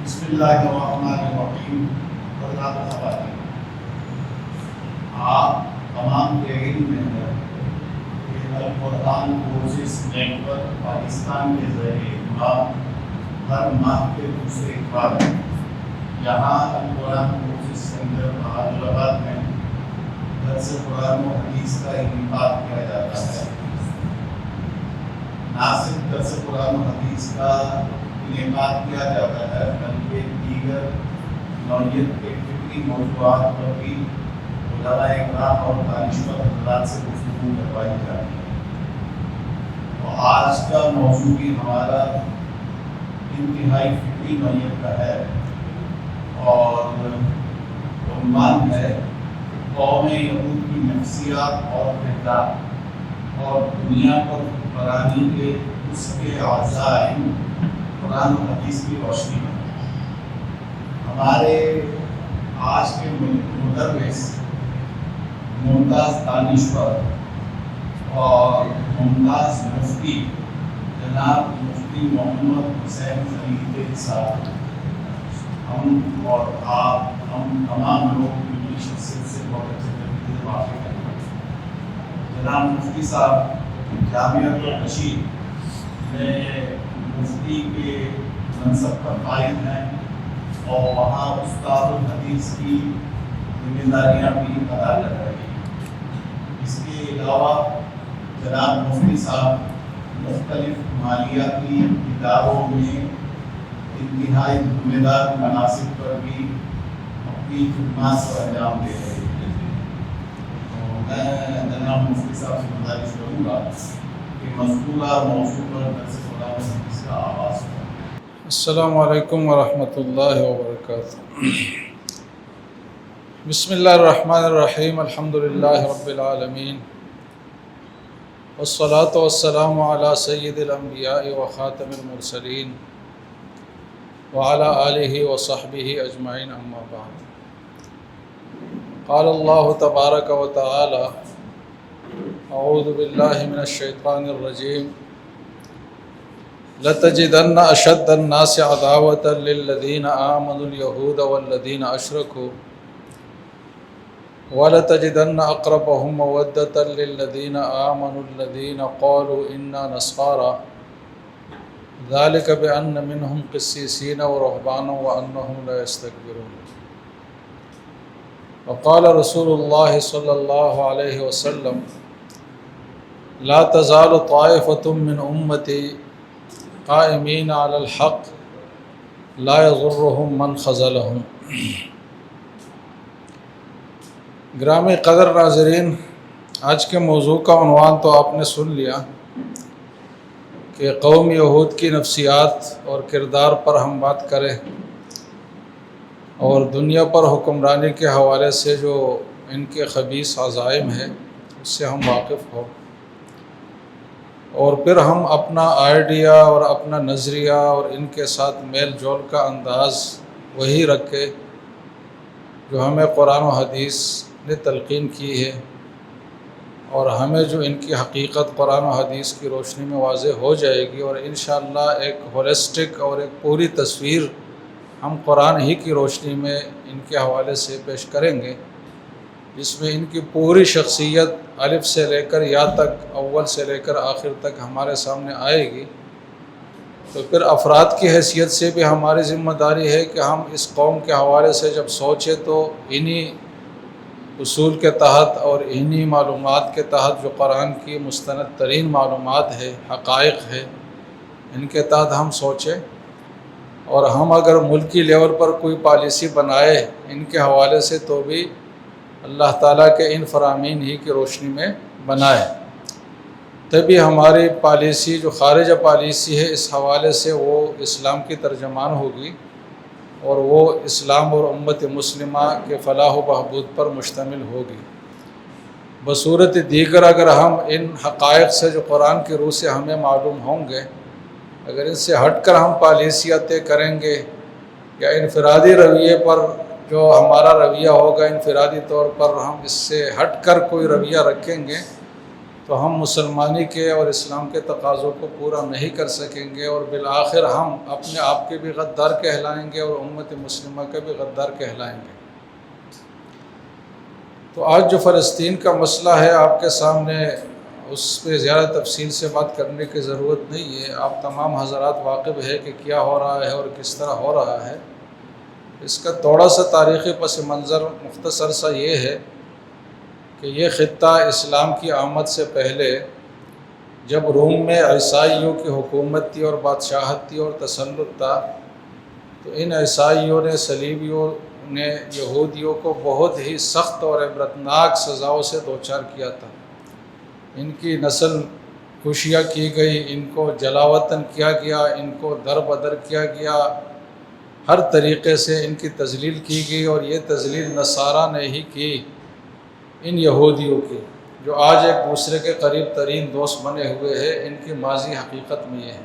بسم اللہ الرحمن الرحیم۔ اللہ تعالیٰ آپ تمام کے علم میں ہے کہ القرآن کورسز نیٹ ورک پاکستان کے ذریعے ہر ماہ کے دوسرے اتوار یہاں القرآن کورسز سینٹر بہادر آباد میں درس قرآن و حدیث کا انعقاد کیا جاتا ہے۔ نہ صرف درس قرآن و حدیث کا انعقاد کیا جاتا ہے بلکہ دیگر نوعیت کے فکری موضوعات پر بھی علماء اکرام اور دانشور حضرات سے گفتگو کروائی جاتی ہے۔ تو آج کا موضوع بھی ہمارا انتہائی فکری نوعیت کا ہے اور عنوان ہے قوم یہود کی نفسیات اور کردار اور دنیا پر حکمرانی کے اس کے عزائم قرآن و حدیث کی روشنی میں۔ ہمارے آج کے مدرس ممتاز دانشور اور ممتاز مفتی جناب مفتی محمد حسین خلیل صاحب، ہم اور آپ ہم تمام لوگ ان کی شخصیت سے بہت اچھے طریقے سے واقف ہیں۔ جناب مفتی صاحب جامعۃ الرشید میں مفتی کے منصب پر قائم ہیں اور وہاں استاد الحدیث کی ذمہ داریاں بھی ادا کر رہے ہیں۔ اس کے علاوہ جناب مفتی صاحب مختلف مالیاتی اداروں میں انتہائی ذمہ دار مناصب پر بھی اپنی خدمات کو انجام دے رہے ہیں۔ تو میں جناب مفتی صاحب سے گزارش کروں گا کہ مذکورہ موضوع پر درس قرآن و حدیث کا آغاز کریں۔ السلام علیکم ورحمۃ اللہ وبرکاتہ۔ بسم اللہ الرحمن الرحیم، الحمد للہ رب العالمین، والصلاة والسلام علی سید الانبیاء وخاتم المرسلین وعلی آلہ وصحبہ اجمعین، اما بعد۔ قال اللہ تبارک و تعالی اعوذ باللہ من الشیطان الرجیم، لَتَجِدَنَّ أَشَدَّ النَّاسِ عَدَاوَةً لِلَّذِينَ آمَنُوا الْيَهُودَ وَالَّذِينَ أَشْرَكُوا وَلَتَجِدَنَّ أَقْرَبَهُم مَّوَدَّةً لِلَّذِينَ آمَنُوا الَّذِينَ قَالُوا إِنَّا نَصَارَىٰ ذَلِكَ بِأَنَّ مِنْهُمْ قِسِّيسِينَ وَرُهْبَانًا وَأَنَّهُمْ لَا يَسْتَكْبِرُونَ۔ وقال رسول اللہ صلی اللہ علیہ وسلم، لا تزال طائفة من أمتي قائمین علی الحق لا یضرهم من خذلهم۔ گرامی قدر ناظرین، آج کے موضوع کا عنوان تو آپ نے سن لیا کہ قوم یہود کی نفسیات اور کردار پر ہم بات کریں اور دنیا پر حکمرانی کے حوالے سے جو ان کے خبیث عزائم ہیں اس سے ہم واقف ہوں، اور پھر ہم اپنا آئیڈیا اور اپنا نظریہ اور ان کے ساتھ میل جول کا انداز وہی رکھے جو ہمیں قرآن و حدیث نے تلقین کی ہے، اور ہمیں جو ان کی حقیقت قرآن و حدیث کی روشنی میں واضح ہو جائے گی، اور انشاءاللہ ایک ہولسٹک اور ایک پوری تصویر ہم قرآن ہی کی روشنی میں ان کے حوالے سے پیش کریں گے، جس میں ان کی پوری شخصیت الف سے لے کر یا تک، اول سے لے کر آخر تک ہمارے سامنے آئے گی۔ تو پھر افراد کی حیثیت سے بھی ہماری ذمہ داری ہے کہ ہم اس قوم کے حوالے سے جب سوچیں تو انہی اصول کے تحت اور انہی معلومات کے تحت جو قرآن کی مستند ترین معلومات ہے، حقائق ہے، ان کے تحت ہم سوچیں، اور ہم اگر ملکی لیول پر کوئی پالیسی بنائے ان کے حوالے سے تو بھی اللہ تعالیٰ کے ان فرامین ہی کی روشنی میں بنائے، تبھی ہماری پالیسی جو خارجہ پالیسی ہے اس حوالے سے وہ اسلام کی ترجمان ہوگی، اور وہ اسلام اور امت مسلمہ کے فلاح و بہبود پر مشتمل ہوگی۔ بصورت دیگر اگر ہم ان حقائق سے جو قرآن کی روح سے ہمیں معلوم ہوں گے، اگر ان سے ہٹ کر ہم پالیسیاں طے کریں گے یا انفرادی رویے پر جو ہمارا رویہ ہوگا، انفرادی طور پر ہم اس سے ہٹ کر کوئی رویہ رکھیں گے، تو ہم مسلمانی کے اور اسلام کے تقاضوں کو پورا نہیں کر سکیں گے، اور بالآخر ہم اپنے آپ کے بھی غدار کہلائیں گے اور امت مسلمہ کے بھی غدار کہلائیں گے۔ تو آج جو فلسطین کا مسئلہ ہے آپ کے سامنے، اس پہ زیادہ تفصیل سے بات کرنے کی ضرورت نہیں ہے، آپ تمام حضرات واقف ہے کہ کیا ہو رہا ہے اور کس طرح ہو رہا ہے۔ اس کا تھوڑا سا تاریخی پس منظر مختصر سا یہ ہے کہ یہ خطہ اسلام کی آمد سے پہلے جب روم میں عیسائیوں کی حکومت تھی اور بادشاہت تھی اور تسلط تھا، تو ان عیسائیوں نے، صلیبیوں نے یہودیوں کو بہت ہی سخت اور عبرتناک سزاؤں سے دوچار کیا تھا۔ ان کی نسل کشیاں کی گئی، ان کو جلا وطن کیا گیا، ان کو در بدر کیا گیا، ہر طریقے سے ان کی تذلیل کی گئی، اور یہ تذلیل نصارہ نے ہی کی ان یہودیوں کی، جو آج ایک دوسرے کے قریب ترین دوست بنے ہوئے ہیں۔ ان کی ماضی حقیقت میں یہ ہے،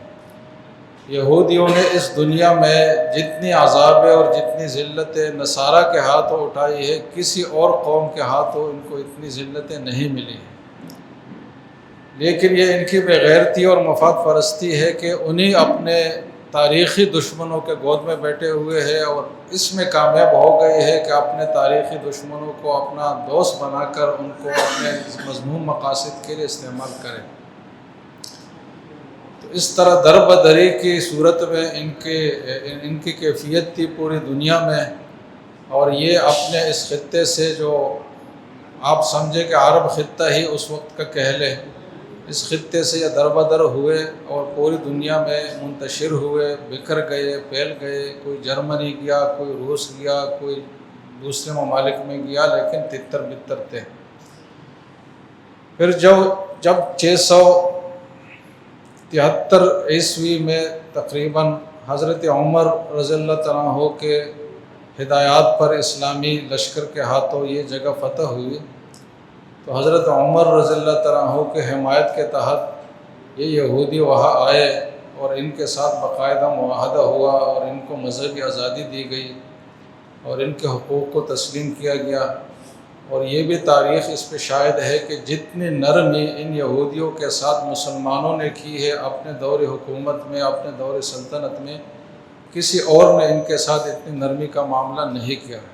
یہودیوں نے اس دنیا میں جتنی عذابیں اور جتنی ذلتیں نصارہ کے ہاتھوں اٹھائی ہے، کسی اور قوم کے ہاتھوں ان کو اتنی ذلتیں نہیں ملی ہیں۔ لیکن یہ ان کی بےغیرتی اور مفاد پرستی ہے کہ انہی اپنے تاریخی دشمنوں کے گود میں بیٹھے ہوئے ہیں، اور اس میں کامیاب ہو گئے ہیں کہ اپنے تاریخی دشمنوں کو اپنا دوست بنا کر ان کو اپنے مذموم مقاصد کے لیے استعمال کریں۔ تو اس طرح در بدری کی صورت میں ان کی کیفیت تھی پوری دنیا میں، اور یہ اپنے اس خطے سے، جو آپ سمجھے کہ عرب خطہ ہی اس وقت کا کہہ لے، اس خطے سے یہ در بدر ہوئے اور پوری دنیا میں منتشر ہوئے، بکھر گئے، پھیل گئے۔ کوئی جرمنی گیا، کوئی روس گیا، کوئی دوسرے ممالک میں گیا، لیکن تتر بتر تھے۔ پھر جب 673 عیسوی میں تقریباً حضرت عمر رضی اللہ تعالیٰ عنہ کے ہدایات پر اسلامی لشکر کے ہاتھوں یہ جگہ فتح ہوئی، تو حضرت عمر رضی اللہ تعالیٰ عنہ کے حمایت کے تحت یہ یہودی وہاں آئے، اور ان کے ساتھ باقاعدہ معاہدہ ہوا، اور ان کو مذہبی آزادی دی گئی، اور ان کے حقوق کو تسلیم کیا گیا۔ اور یہ بھی تاریخ اس پہ شاہد ہے کہ جتنی نرمی ان یہودیوں کے ساتھ مسلمانوں نے کی ہے اپنے دور حکومت میں، اپنے دور سلطنت میں، کسی اور نے ان کے ساتھ اتنی نرمی کا معاملہ نہیں کیا ہے۔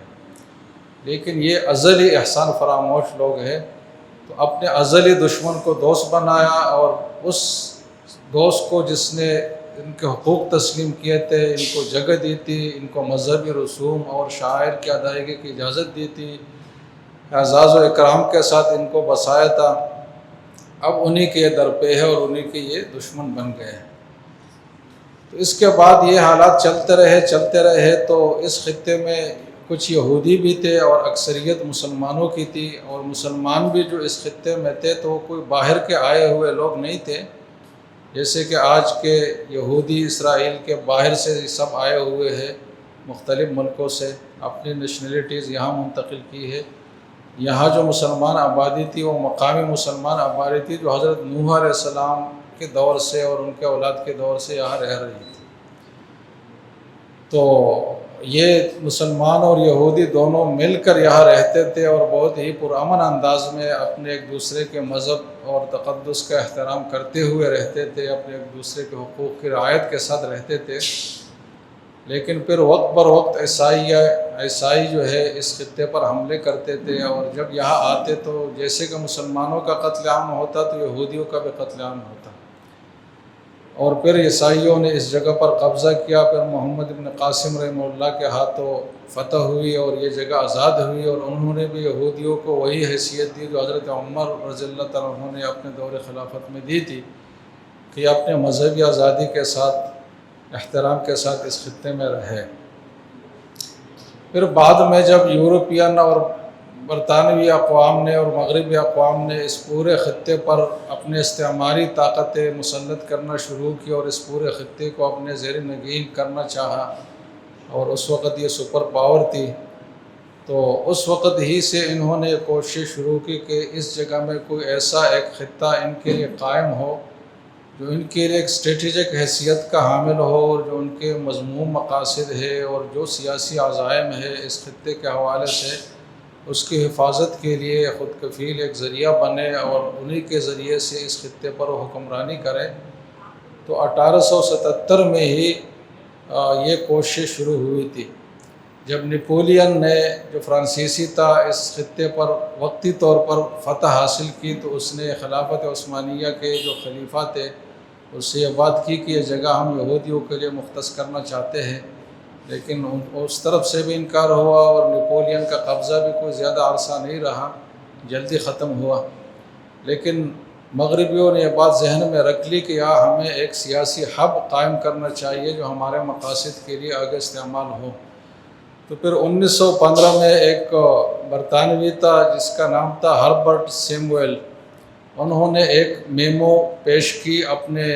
لیکن یہ ازلی احسان فراموش لوگ ہیں، تو اپنے ازلی دشمن کو دوست بنایا، اور اس دوست کو جس نے ان کے حقوق تسلیم کیے تھے، ان کو جگہ دی تھی، ان کو مذہبی رسوم اور شعائر کی ادائیگی کی اجازت دی تھی، اعزاز و اکرام کے ساتھ ان کو بسایا تھا، اب انہی کے درپے ہے اور انہی کے یہ دشمن بن گئے ہیں۔ تو اس کے بعد یہ حالات چلتے رہے تو اس خطے میں کچھ یہودی بھی تھے اور اکثریت مسلمانوں کی تھی، اور مسلمان بھی جو اس خطے میں تھے تو وہ کوئی باہر کے آئے ہوئے لوگ نہیں تھے، جیسے کہ آج کے یہودی اسرائیل کے باہر سے سب آئے ہوئے ہیں، مختلف ملکوں سے اپنی نیشنلٹیز یہاں منتقل کی ہے۔ یہاں جو مسلمان آبادی تھی وہ مقامی مسلمان آبادی تھی، جو حضرت نوح علیہ السلام کے دور سے اور ان کے اولاد کے دور سے یہاں رہ رہی تھی۔ تو یہ مسلمان اور یہودی دونوں مل کر یہاں رہتے تھے، اور بہت ہی پرامن انداز میں اپنے ایک دوسرے کے مذہب اور تقدس کا احترام کرتے ہوئے رہتے تھے، اپنے ایک دوسرے کے حقوق کی رعایت کے ساتھ رہتے تھے۔ لیکن پھر وقت بر وقت عیسائی جو ہے اس خطے پر حملے کرتے تھے، اور جب یہاں آتے تو جیسے کہ مسلمانوں کا قتل عام ہوتا تو یہودیوں کا بھی قتل عام ہوتا، اور پھر عیسائیوں نے اس جگہ پر قبضہ کیا۔ پھر محمد بن قاسم رحمہ اللہ کے ہاتھوں فتح ہوئی اور یہ جگہ آزاد ہوئی، اور انہوں نے بھی یہودیوں کو وہی حیثیت دی جو حضرت عمر رضی اللہ تعالیٰ عنہ نے اپنے دور خلافت میں دی تھی، کہ اپنے مذہبی آزادی کے ساتھ، احترام کے ساتھ اس خطے میں رہے۔ پھر بعد میں جب یورپین اور برطانوی اقوام نے اور مغربی اقوام نے اس پورے خطے پر اپنے استعماری طاقتیں مسلط کرنا شروع کی اور اس پورے خطے کو اپنے زیر نگین کرنا چاہا، اور اس وقت یہ سپر پاور تھی، تو اس وقت ہی سے انہوں نے کوشش شروع کی کہ اس جگہ میں کوئی ایسا ایک خطہ ان کے لیے قائم ہو جو ان کے لیے ایک اسٹریٹجک حیثیت کا حامل ہو، اور جو ان کے مضموم مقاصد ہے اور جو سیاسی عزائم ہے اس خطے کے حوالے سے اس کی حفاظت کے لیے خود کفیل ایک ذریعہ بنے اور انہی کے ذریعے سے اس خطے پر وہ حکمرانی کرے۔ تو 1877 میں ہی یہ کوشش شروع ہوئی تھی، جب نپولین نے جو فرانسیسی تھا اس خطے پر وقتی طور پر فتح حاصل کی، تو اس نے خلافت عثمانیہ کے جو خلیفہ تھے اس سے یہ بات کی کہ یہ جگہ ہم یہودیوں کے لیے مختص کرنا چاہتے ہیں، لیکن اس طرف سے بھی انکار ہوا اور نپولین کا قبضہ بھی کوئی زیادہ عرصہ نہیں رہا، جلدی ختم ہوا۔ لیکن مغربیوں نے یہ بات ذہن میں رکھ لی کہ یہاں ہمیں ایک سیاسی ہب قائم کرنا چاہیے جو ہمارے مقاصد کے لیے آگے استعمال ہو۔ تو پھر 1915 میں ایک برطانوی تھا جس کا نام تھا ہربرٹ سیمویل، انہوں نے ایک میمو پیش کی اپنے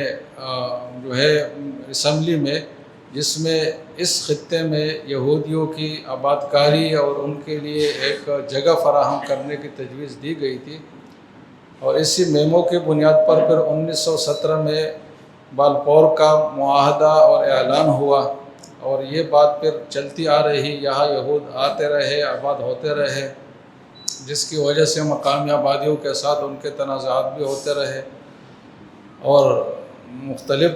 جو ہے اسمبلی میں، جس میں اس خطے میں یہودیوں کی آباد کاری اور ان کے لیے ایک جگہ فراہم کرنے کی تجویز دی گئی تھی، اور اسی میمو کی بنیاد پر پھر 1917 میں بالفور کا معاہدہ اور اعلان ہوا، اور یہ بات پھر چلتی آ رہی، یہاں یہود آتے رہے، آباد ہوتے رہے، جس کی وجہ سے مقامی آبادیوں کے ساتھ ان کے تنازعات بھی ہوتے رہے، اور مختلف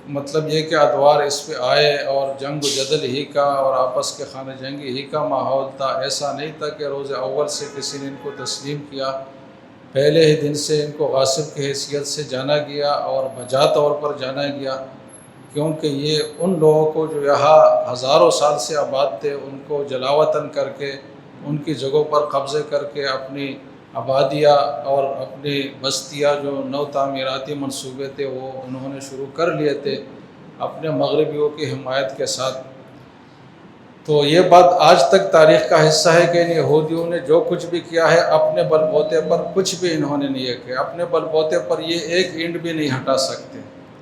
مطلب یہ کہ ادوار اس پہ آئے، اور جنگ و جدل ہی کا اور آپس کے خانہ جنگی ہی کا ماحول تھا۔ ایسا نہیں تھا کہ روز اول سے کسی نے ان کو تسلیم کیا، پہلے ہی دن سے ان کو غاصب کی حیثیت سے جانا گیا اور بجا طور پر جانا گیا، کیونکہ یہ ان لوگوں کو جو یہاں ہزاروں سال سے آباد تھے ان کو جلاوطن کر کے ان کی جگہوں پر قبضے کر کے اپنی آبادیاں اور اپنی بستیاں جو نو تعمیراتی منصوبے تھے وہ انہوں نے شروع کر لیے تھے اپنے مغربیوں کی حمایت کے ساتھ۔ تو یہ بات آج تک تاریخ کا حصہ ہے کہ ان یہودیوں نے جو کچھ بھی کیا ہے اپنے بل بوتے پر کچھ بھی انہوں نے نہیں کیا، اپنے بل بوتے پر یہ ایک اینٹ بھی نہیں ہٹا سکتے۔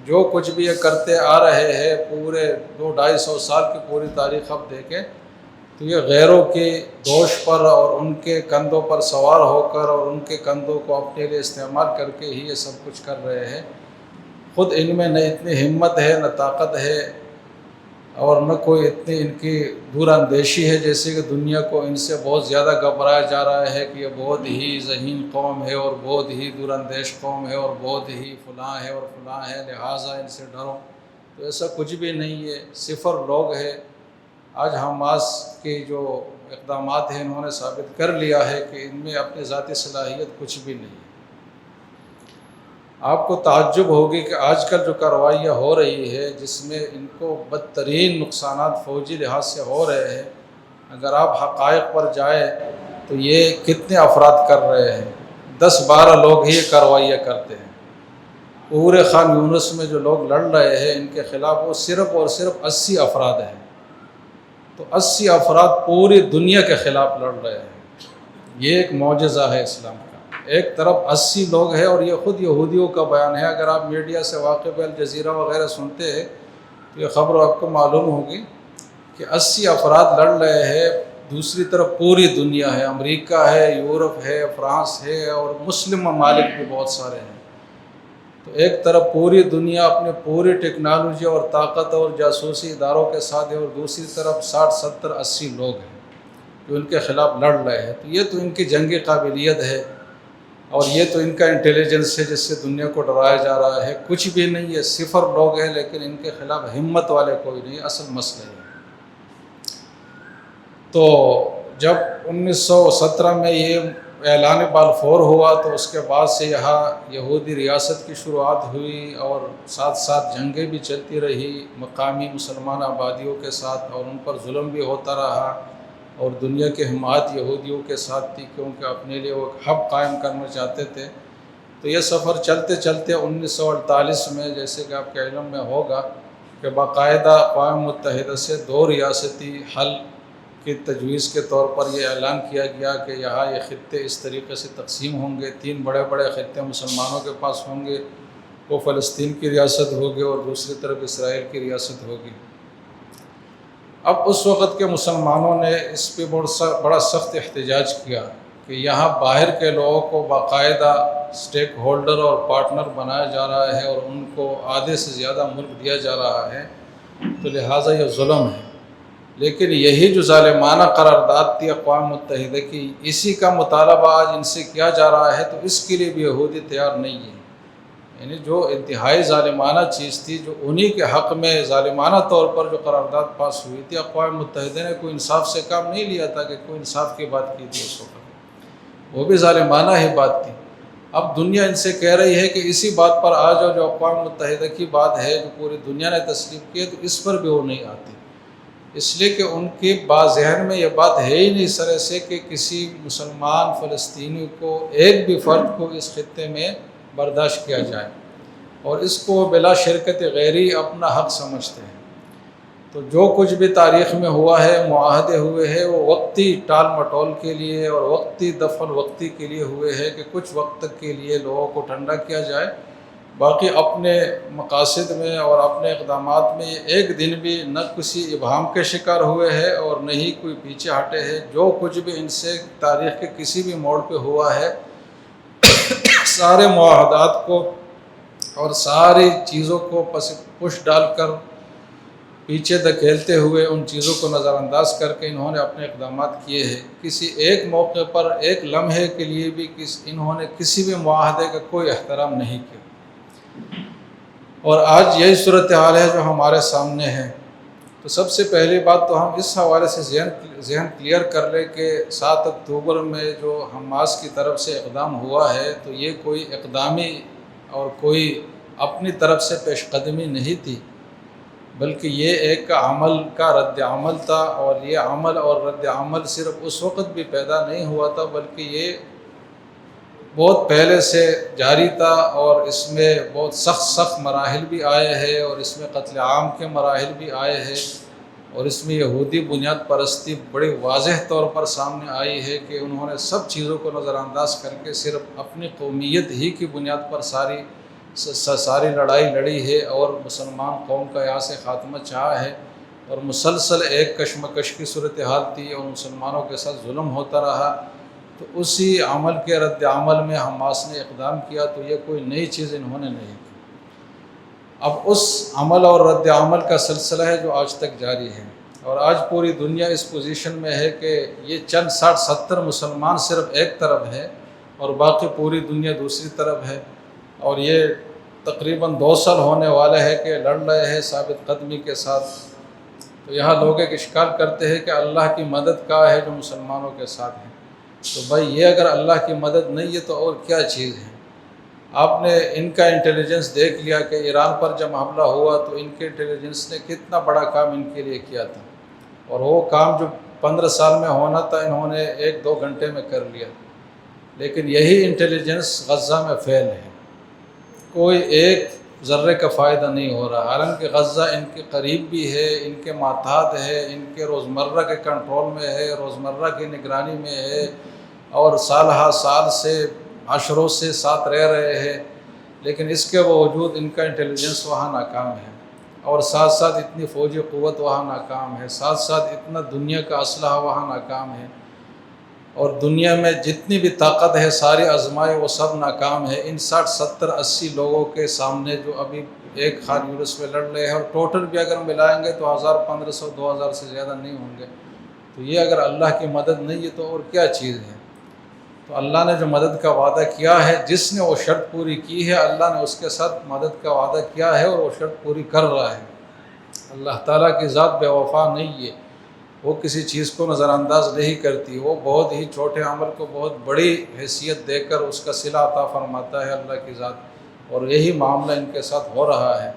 جو کچھ بھی یہ کرتے آ رہے ہیں پورے 200-250 سال کی پوری تاریخ اب دیکھیں تو یہ غیروں کے دوش پر اور ان کے کندھوں پر سوار ہو کر اور ان کے کندھوں کو اپنے لیے استعمال کر کے ہی یہ سب کچھ کر رہے ہیں۔ خود ان میں نہ اتنی ہمت ہے، نہ طاقت ہے، اور نہ کوئی اتنی ان کی دور اندیشی ہے، جیسے کہ دنیا کو ان سے بہت زیادہ گھبرایا جا رہا ہے کہ یہ بہت ہی ذہین قوم ہے اور بہت ہی دور اندیش قوم ہے اور بہت ہی فلاں ہے اور فلاں ہے، لہٰذا ان سے ڈرو۔ تو ایسا کچھ بھی نہیں ہے، صفر لوگ ہے۔ آج حماس کے جو اقدامات ہیں انہوں نے ثابت کر لیا ہے کہ ان میں اپنی ذاتی صلاحیت کچھ بھی نہیں ہے۔ آپ کو تعجب ہوگی کہ آج کل جو کارروائیاں ہو رہی ہے جس میں ان کو بدترین نقصانات فوجی لحاظ سے ہو رہے ہیں، اگر آپ حقائق پر جائیں تو یہ کتنے افراد کر رہے ہیں؟ 10-12 لوگ ہی یہ کارروائیاں کرتے ہیں۔ پورے خان یونس میں جو لوگ لڑ رہے ہیں ان کے خلاف وہ صرف اور صرف 80 افراد ہیں۔ تو 80 افراد پوری دنیا کے خلاف لڑ رہے ہیں۔ یہ ایک معجزہ ہے اسلام کا۔ ایک طرف 80 لوگ ہیں، اور یہ خود یہودیوں کا بیان ہے۔ اگر آپ میڈیا سے واقف الجزیرہ وغیرہ سنتے ہیں تو یہ خبر آپ کو معلوم ہوگی کہ 80 افراد لڑ رہے ہیں۔ دوسری طرف پوری دنیا ہے، امریکہ ہے، یورپ ہے، فرانس ہے، اور مسلم ممالک بھی بہت سارے ہیں۔ تو ایک طرف پوری دنیا اپنے پوری ٹیکنالوجی اور طاقت اور جاسوسی اداروں کے ساتھ ہے، اور دوسری طرف 60, 70, 80 لوگ ہیں جو ان کے خلاف لڑ رہے ہیں۔ تو یہ تو ان کی جنگی قابلیت ہے، اور یہ تو ان کا انٹیلیجنس ہے جس سے دنیا کو ڈرایا جا رہا ہے۔ کچھ بھی نہیں ہے، صفر لوگ ہیں، لیکن ان کے خلاف ہمت والے کوئی نہیں، اصل مسئلہ ہے۔ تو جب 1917 میں یہ اعلان بالفور ہوا تو اس کے بعد سے یہاں یہودی ریاست کی شروعات ہوئی، اور ساتھ ساتھ جنگیں بھی چلتی رہی مقامی مسلمان آبادیوں کے ساتھ، اور ان پر ظلم بھی ہوتا رہا، اور دنیا کی حمایت یہودیوں کے ساتھ تھی کیونکہ اپنے لیے وہ ہب قائم کرنا چاہتے تھے۔ تو یہ سفر چلتے چلتے 1948 میں، جیسے کہ آپ کے علم میں ہوگا کہ باقاعدہ اقوام متحدہ سے 2 ریاستی حل کی تجویز کے طور پر یہ اعلان کیا گیا کہ یہاں یہ خطے اس طریقے سے تقسیم ہوں گے۔ 3 بڑے بڑے خطے مسلمانوں کے پاس ہوں گے، وہ فلسطین کی ریاست ہوگی اور دوسری طرف اسرائیل کی ریاست ہوگی۔ اب اس وقت کے مسلمانوں نے اس پہ بڑا سخت احتجاج کیا کہ یہاں باہر کے لوگوں کو باقاعدہ سٹیک ہولڈر اور پارٹنر بنایا جا رہا ہے، اور ان کو آدھے سے زیادہ ملک دیا جا رہا ہے، تو لہٰذا یہ ظلم ہے۔ لیکن یہی جو ظالمانہ قرارداد تھی اقوام متحدہ کی، اسی کا مطالبہ آج ان سے کیا جا رہا ہے، تو اس کے لیے بھی یہودی تیار نہیں ہے۔ یعنی جو انتہائی ظالمانہ چیز تھی، جو انہی کے حق میں ظالمانہ طور پر جو قرارداد پاس ہوئی تھی، اقوام متحدہ نے کوئی انصاف سے کام نہیں لیا تھا کہ کوئی انصاف کی بات کی تھی اس وقت، وہ بھی ظالمانہ ہی بات تھی۔ اب دنیا ان سے کہہ رہی ہے کہ اسی بات پر آ جاؤ جو اقوام متحدہ کی بات ہے، جو پوری دنیا نے تسلیم کی ہے، تو اس پر بھی وہ نہیں آتی، اس لیے کہ ان کے ذہن میں یہ بات ہے ہی نہیں سرے سے کہ کسی مسلمان فلسطینی کو، ایک بھی فرد کو اس خطے میں برداشت کیا جائے، اور اس کو بلا شرکت غیری اپنا حق سمجھتے ہیں۔ تو جو کچھ بھی تاریخ میں ہوا ہے، معاہدے ہوئے ہیں، وہ وقتی ٹال مٹول کے لیے اور وقتی دفن وقتی کے لیے ہوئے ہیں کہ کچھ وقت تک کے لیے لوگوں کو ٹھنڈا کیا جائے، باقی اپنے مقاصد میں اور اپنے اقدامات میں ایک دن بھی نہ کسی ابہام کے شکار ہوئے ہیں اور نہ ہی کوئی پیچھے ہٹے ہیں۔ جو کچھ بھی ان سے تاریخ کے کسی بھی موڑ پہ ہوا ہے، سارے معاہدات کو اور ساری چیزوں کو پش ڈال کر، پیچھے دھکیلتے ہوئے، ان چیزوں کو نظر انداز کر کے انہوں نے اپنے اقدامات کیے ہیں۔ کسی ایک موقع پر، ایک لمحے کے لیے بھی انہوں نے کسی بھی معاہدے کا کوئی احترام نہیں کیا، اور آج یہی صورتحال ہے جو ہمارے سامنے ہے۔ تو سب سے پہلی بات تو ہم اس حوالے سے ذہن کلیئر کر لیں کہ 7 اکتوبر میں جو حماس کی طرف سے اقدام ہوا ہے، تو یہ کوئی اقدامی اور کوئی اپنی طرف سے پیش قدمی نہیں تھی، بلکہ یہ ایک عمل کا رد عمل تھا، اور یہ عمل اور رد عمل صرف اس وقت بھی پیدا نہیں ہوا تھا، بلکہ یہ بہت پہلے سے جاری تھا، اور اس میں بہت سخت مراحل بھی آئے ہیں، اور اس میں قتل عام کے مراحل بھی آئے ہیں، اور اس میں یہودی بنیاد پرستی بڑی واضح طور پر سامنے آئی ہے کہ انہوں نے سب چیزوں کو نظر انداز کر کے صرف اپنی قومیت ہی کی بنیاد پر ساری لڑائی لڑی ہے، اور مسلمان قوم کا یہاں سے خاتمہ چاہا ہے، اور مسلسل ایک کشمکش کی صورتحال تھی، اور مسلمانوں کے ساتھ ظلم ہوتا رہا۔ تو اسی عمل کے رد عمل میں حماس نے اقدام کیا، تو یہ کوئی نئی چیز انہوں نے نہیں کی۔ اب اس عمل اور رد عمل کا سلسلہ ہے جو آج تک جاری ہے، اور آج پوری دنیا اس پوزیشن میں ہے کہ یہ چند 60-70 مسلمان صرف ایک طرف ہے، اور باقی پوری دنیا دوسری طرف ہے، اور یہ تقریباً 2 سال ہونے والے ہیں کہ لڑ رہے ہیں ثابت قدمی کے ساتھ۔ تو یہاں لوگ ایک اشکال کرتے ہیں کہ اللہ کی مدد کہاں ہے جو مسلمانوں کے ساتھ ہے؟ تو بھائی یہ اگر اللہ کی مدد نہیں ہے تو اور کیا چیز ہے؟ آپ نے ان کا انٹیلیجنس دیکھ لیا کہ ایران پر جب حملہ ہوا تو ان کے انٹیلیجنس نے کتنا بڑا کام ان کے لیے کیا تھا، اور وہ کام جو 15 سال میں ہونا تھا انہوں نے 1-2 گھنٹے میں کر لیا۔ لیکن یہی انٹیلیجنس غزہ میں فیل ہے، کوئی ایک ذرے کا فائدہ نہیں ہو رہا، حالانکہ غزہ ان کے قریب بھی ہے، ان کے ماتحت ہے، ان کے روزمرہ کے کنٹرول میں ہے، روزمرہ کی نگرانی میں ہے، اور سال ہا سال سے عشروں سے ساتھ رہ رہے ہیں، لیکن اس کے باوجود ان کا انٹیلیجنس وہاں ناکام ہے، اور ساتھ ساتھ اتنی فوجی قوت وہاں ناکام ہے، ساتھ ساتھ اتنا دنیا کا اسلحہ وہاں ناکام ہے، اور دنیا میں جتنی بھی طاقت ہے ساری آزمائے وہ سب ناکام ہے ان 60-70-80 لوگوں کے سامنے جو ابھی ایک خان یونس میں لڑ رہے ہیں، اور ٹوٹل بھی اگر ملائیں گے تو 1500-2000 سے زیادہ نہیں ہوں گے۔ تو یہ اگر اللہ کی مدد نہیں ہے تو اور کیا چیز ہے؟ تو اللہ نے جو مدد کا وعدہ کیا ہے، جس نے وہ شرط پوری کی ہے، اللہ نے اس کے ساتھ مدد کا وعدہ کیا ہے، اور وہ شرط پوری کر رہا ہے۔ اللہ تعالیٰ کی ذات بے وفا نہیں ہے، وہ کسی چیز کو نظر انداز نہیں کرتی، وہ بہت ہی چھوٹے عمل کو بہت بڑی حیثیت دے کر اس کا صلہ عطا فرماتا ہے اللہ کی ذات، اور یہی معاملہ ان کے ساتھ ہو رہا ہے۔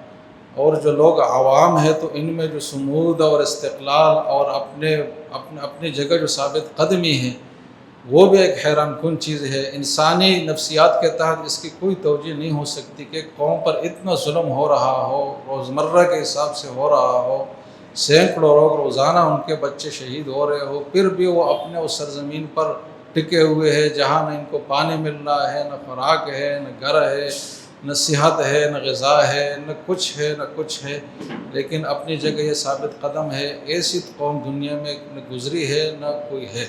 اور جو لوگ عوام ہیں تو ان میں جو صمود اور استقلال اور اپنی جگہ جو ثابت قدمی ہے، وہ بھی ایک حیران کن چیز ہے۔ انسانی نفسیات کے تحت اس کی کوئی توجہ نہیں ہو سکتی کہ قوم پر اتنا ظلم ہو رہا ہو، روزمرہ کے حساب سے ہو رہا ہو، سینکڑوں لوگ روزانہ ان کے بچے شہید ہو رہے ہو، پھر بھی وہ اپنے اس سرزمین پر ٹکے ہوئے ہیں جہاں نہ ان کو پانی مل رہا ہے، نہ خوراک ہے، نہ گھر ہے، نہ صحت ہے، نہ غذا ہے، نہ کچھ ہے، لیکن اپنی جگہ یہ ثابت قدم ہے۔ ایسی قوم دنیا میں نہ گزری ہے نہ کوئی ہے۔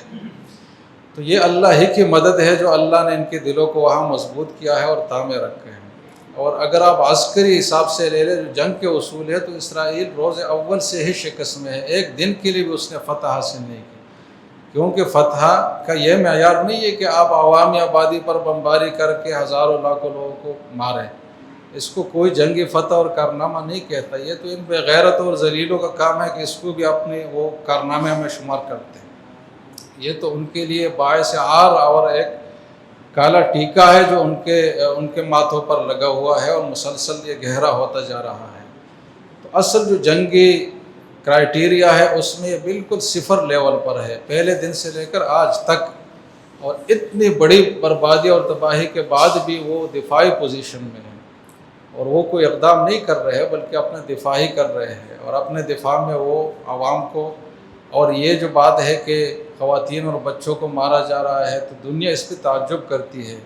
تو یہ اللہ ہی کی مدد ہے جو اللہ نے ان کے دلوں کو وہاں مضبوط کیا ہے اور تامے رکھے ہیں۔ اور اگر آپ عسکری حساب سے لے لیں جو جنگ کے اصول ہے تو اسرائیل روز اول سے ہی شکست میں ہے، ایک دن کے لیے بھی اس نے فتح حاصل نہیں کی، کیونکہ فتح کا یہ معیار نہیں ہے کہ آپ عوامی آبادی پر بمباری کر کے ہزاروں لاکھوں لوگوں کو ماریں، اس کو کوئی جنگی فتح اور کارنامہ نہیں کہتا، یہ تو ان بے غیرت اور ذلیلوں کا کام ہے کہ اس کو بھی اپنے وہ کارنامے میں شمار کرتے ہیں، یہ تو ان کے لیے باعث عار اور ایک کالا ٹیکا ہے جو ان کے ماتھوں پر لگا ہوا ہے اور مسلسل یہ گہرا ہوتا جا رہا ہے۔ تو اصل جو جنگی کرائٹیریا ہے اس میں یہ بالکل صفر لیول پر ہے، پہلے دن سے لے کر آج تک، اور اتنی بڑی بربادی اور تباہی کے بعد بھی وہ دفاعی پوزیشن میں ہیں، اور وہ کوئی اقدام نہیں کر رہے بلکہ اپنا دفاع ہی کر رہے ہیں، اور اپنے دفاع میں وہ عوام کو، اور یہ جو بات ہے کہ خواتین اور بچوں کو مارا جا رہا ہے تو دنیا اس پہ تعجب کرتی ہے۔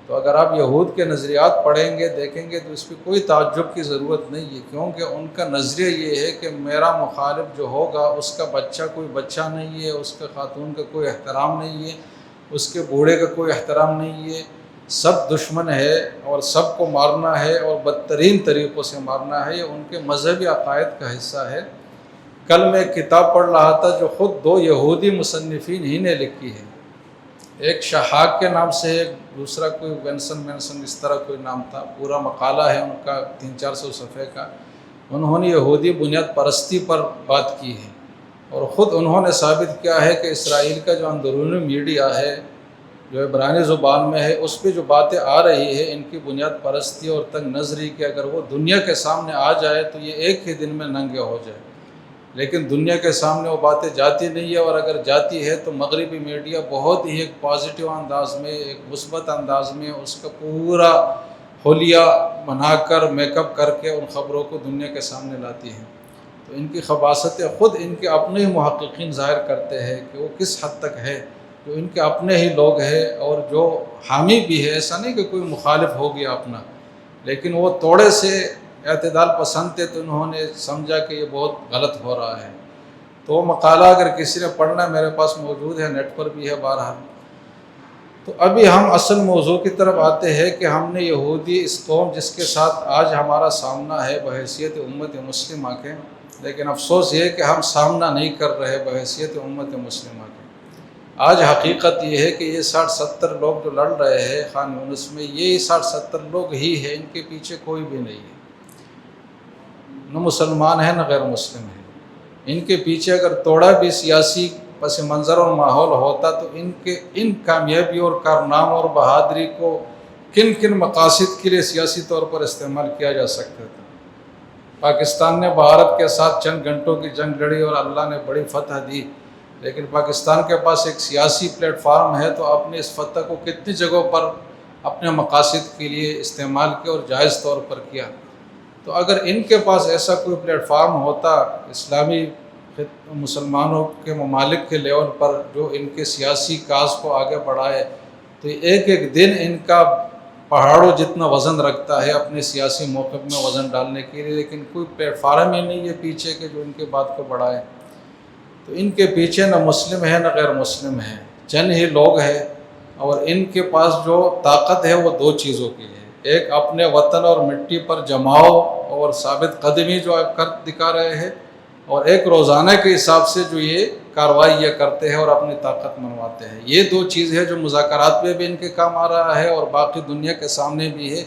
تو اگر آپ یہود کے نظریات پڑھیں گے دیکھیں گے تو اس پہ کوئی تعجب کی ضرورت نہیں ہے، کیونکہ ان کا نظریہ یہ ہے کہ میرا مخالف جو ہوگا اس کا بچہ کوئی بچہ نہیں ہے، اس کا خاتون کا کوئی احترام نہیں ہے، اس کے بوڑھے کا کوئی احترام نہیں ہے، سب دشمن ہے اور سب کو مارنا ہے اور بدترین طریقوں سے مارنا ہے، یہ ان کے مذہبی عقائد کا حصہ ہے۔ کل میں ایک کتاب پڑھ رہا تھا جو خود دو یہودی مصنفین ہی نے لکھی ہے، ایک شہاک کے نام سے ہے، دوسرا کوئی وینسن اس طرح کوئی نام تھا، پورا مقالہ ہے ان کا 300-400 صفحے کا، انہوں نے یہودی بنیاد پرستی پر بات کی ہے، اور خود انہوں نے ثابت کیا ہے کہ اسرائیل کا جو اندرونی میڈیا ہے جو عبرانی زبان میں ہے اس پہ جو باتیں آ رہی ہے ان کی بنیاد پرستی اور تنگ نظری کہ اگر وہ دنیا کے سامنے آ جائے تو یہ ایک ہی دن میں ننگے ہو جائے، لیکن دنیا کے سامنے وہ باتیں جاتی نہیں ہے، اور اگر جاتی ہے تو مغربی میڈیا بہت ہی ایک پازیٹیو انداز میں، ایک مثبت انداز میں اس کا پورا حلیہ بنا کر میک اپ کر کے ان خبروں کو دنیا کے سامنے لاتی ہے۔ تو ان کی خباثتیں خود ان کے اپنے ہی محققین ظاہر کرتے ہیں کہ وہ کس حد تک ہے، جو ان کے اپنے ہی لوگ ہیں اور جو حامی بھی ہے، ایسا نہیں کہ کوئی مخالف ہو گیا اپنا، لیکن وہ توڑے سے اعتدال پسند تھے تو انہوں نے سمجھا کہ یہ بہت غلط ہو رہا ہے۔ تو وہ مقالہ اگر کسی نے پڑھنا میرے پاس موجود ہے، نیٹ پر بھی ہے بہرحال۔ تو ابھی ہم اصل موضوع کی طرف آتے ہیں کہ ہم نے یہودی اس قوم جس کے ساتھ آج ہمارا سامنا ہے بحیثیت امت مسلمہ کے، لیکن افسوس یہ ہے کہ ہم سامنا نہیں کر رہے بحیثیت امت مسلمہ کے۔ آج حقیقت یہ ہے کہ یہ 60-70 لوگ جو لڑ رہے ہیں خان یونس میں، یہ 60-70 لوگ ہی ہیں، ان کے پیچھے کوئی بھی نہیں ہے، نہ مسلمان ہیں نہ غیر مسلم ہیں۔ ان کے پیچھے اگر تھوڑا بھی سیاسی پس منظر اور ماحول ہوتا تو ان کامیابی اور کارناموں اور بہادری کو کن کن مقاصد کے لیے سیاسی طور پر استعمال کیا جا سکتا تھا۔ پاکستان نے بھارت کے ساتھ چند گھنٹوں کی جنگ لڑی اور اللہ نے بڑی فتح دی، لیکن پاکستان کے پاس ایک سیاسی پلیٹ فارم ہے تو اپنے اس فتح کو کتنی جگہوں پر اپنے مقاصد کے لیے استعمال کیا اور جائز طور پر کیا۔ تو اگر ان کے پاس ایسا کوئی پلیٹ فارم ہوتا اسلامی مسلمانوں کے ممالک کے لیول پر جو ان کے سیاسی کاز کو آگے بڑھائے، تو ایک ایک دن ان کا پہاڑوں جتنا وزن رکھتا ہے اپنے سیاسی موقف میں وزن ڈالنے کے لیے، لیکن کوئی پلیٹ فارم ہی نہیں ہے پیچھے کہ جو ان کے بات کو بڑھائے۔ تو ان کے پیچھے نہ مسلم ہے نہ غیر مسلم ہے، چند ہی لوگ ہیں، اور ان کے پاس جو طاقت ہے وہ دو چیزوں کی ہے، ایک اپنے وطن اور مٹی پر جماؤ اور ثابت قدمی جو آپ کر دکھا رہے ہیں، اور ایک روزانہ کے حساب سے جو یہ کارروائی کرتے ہیں اور اپنی طاقت منواتے ہیں۔ یہ دو چیز ہے جو مذاکرات میں بھی ان کے کام آ رہا ہے اور باقی دنیا کے سامنے بھی ہے۔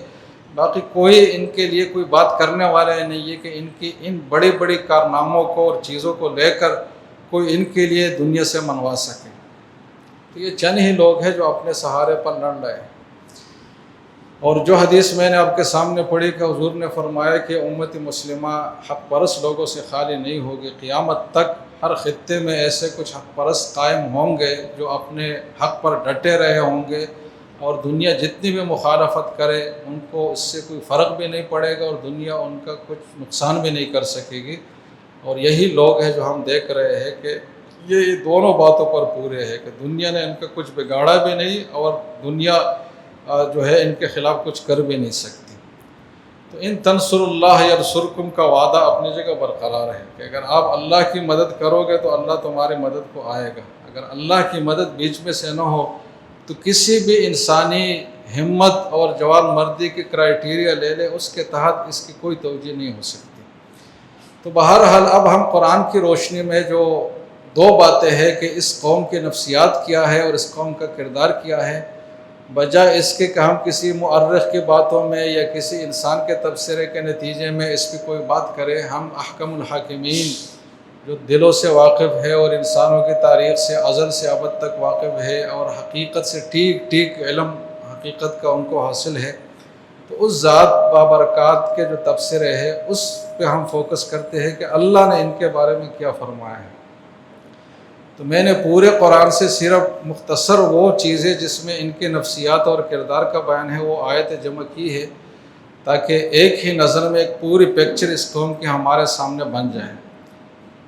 باقی کوئی ان کے لیے کوئی بات کرنے والا نہیں ہے کہ ان کی ان بڑی بڑی کارناموں کو اور چیزوں کو لے کر کوئی ان کے لیے دنیا سے منوا سکے۔ تو یہ چند ہی لوگ ہیں جو اپنے سہارے پر لڑ رہے ہیں۔ اور جو حدیث میں نے آپ کے سامنے پڑھی کہ حضور نے فرمایا کہ امت مسلمہ حق پرست لوگوں سے خالی نہیں ہوگی، قیامت تک ہر خطے میں ایسے کچھ حق پرست قائم ہوں گے جو اپنے حق پر ڈٹے رہے ہوں گے، اور دنیا جتنی بھی مخالفت کرے ان کو اس سے کوئی فرق بھی نہیں پڑے گا اور دنیا ان کا کچھ نقصان بھی نہیں کر سکے گی۔ اور یہی لوگ ہیں جو ہم دیکھ رہے ہیں کہ یہ دونوں باتوں پر پورے ہیں کہ دنیا نے ان کا کچھ بگاڑا بھی نہیں اور دنیا جو ہے ان کے خلاف کچھ کر بھی نہیں سکتی۔ تو ان تنصر اللہ ینصرکم کا وعدہ اپنی جگہ برقرار ہے کہ اگر آپ اللہ کی مدد کرو گے تو اللہ تمہاری مدد کو آئے گا۔ اگر اللہ کی مدد بیچ میں سے نہ ہو تو کسی بھی انسانی ہمت اور جوان مردی کے کرائیٹیریا لے لے، اس کے تحت اس کی کوئی توجہ نہیں ہو سکتی۔ تو بہرحال اب ہم قرآن کی روشنی میں جو دو باتیں ہیں کہ اس قوم کی نفسیات کیا ہے اور اس قوم کا کردار کیا ہے، بجائے اس کے کہ ہم کسی مؤرخ کی باتوں میں یا کسی انسان کے تبصرے کے نتیجے میں اس کی کوئی بات کریں، ہم احکم الحاکمین جو دلوں سے واقف ہے اور انسانوں کی تاریخ سے ازل سے ابد تک واقف ہے اور حقیقت سے ٹھیک علم حقیقت کا ان کو حاصل ہے، تو اس ذات بابرکات کے جو تبصرے ہیں اس پہ ہم فوکس کرتے ہیں کہ اللہ نے ان کے بارے میں کیا فرمایا ہے۔ تو میں نے پورے قرآن سے صرف مختصر وہ چیزیں جس میں ان کے نفسیات اور کردار کا بیان ہے وہ آیت جمع کی ہے، تاکہ ایک ہی نظر میں ایک پوری پکچر اس قوم کی ہمارے سامنے بن جائے۔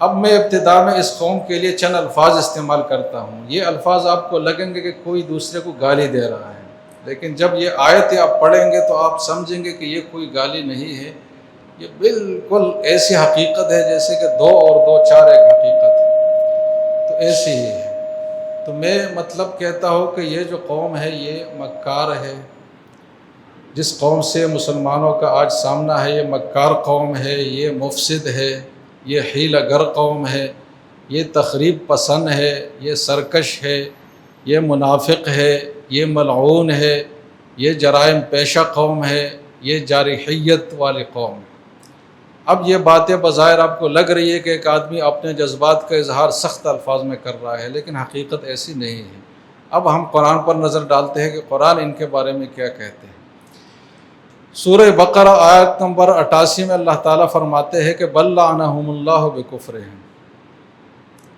اب میں ابتدا میں اس قوم کے لیے چند الفاظ استعمال کرتا ہوں۔ یہ الفاظ آپ کو لگیں گے کہ کوئی دوسرے کو گالی دے رہا ہے، لیکن جب یہ آیتیں آپ پڑھیں گے تو آپ سمجھیں گے کہ یہ کوئی گالی نہیں ہے، یہ بالکل ایسی حقیقت ہے جیسے کہ 2 اور 2 4 ایک حقیقت ہے، تو ایسی ہی ہے۔ تو میں مطلب کہتا ہوں کہ یہ جو قوم ہے یہ مکار ہے۔ جس قوم سے مسلمانوں کا آج سامنا ہے یہ مکار قوم ہے، یہ مفسد ہے، یہ حیلہ گر قوم ہے، یہ تخریب پسند ہے، یہ سرکش ہے، یہ منافق ہے، یہ ملعون ہے، یہ جرائم پیشہ قوم ہے، یہ جارحیت والی قوم ہے۔ اب یہ باتیں بظاہر آپ کو لگ رہی ہے کہ ایک آدمی اپنے جذبات کا اظہار سخت الفاظ میں کر رہا ہے، لیکن حقیقت ایسی نہیں ہے۔ اب ہم قرآن پر نظر ڈالتے ہیں کہ قرآن ان کے بارے میں کیا کہتے ہیں۔ سورہ بقرہ آیت نمبر 88 میں اللہ تعالیٰ فرماتے ہیں کہ بل لعنہم اللہ بکفرہم،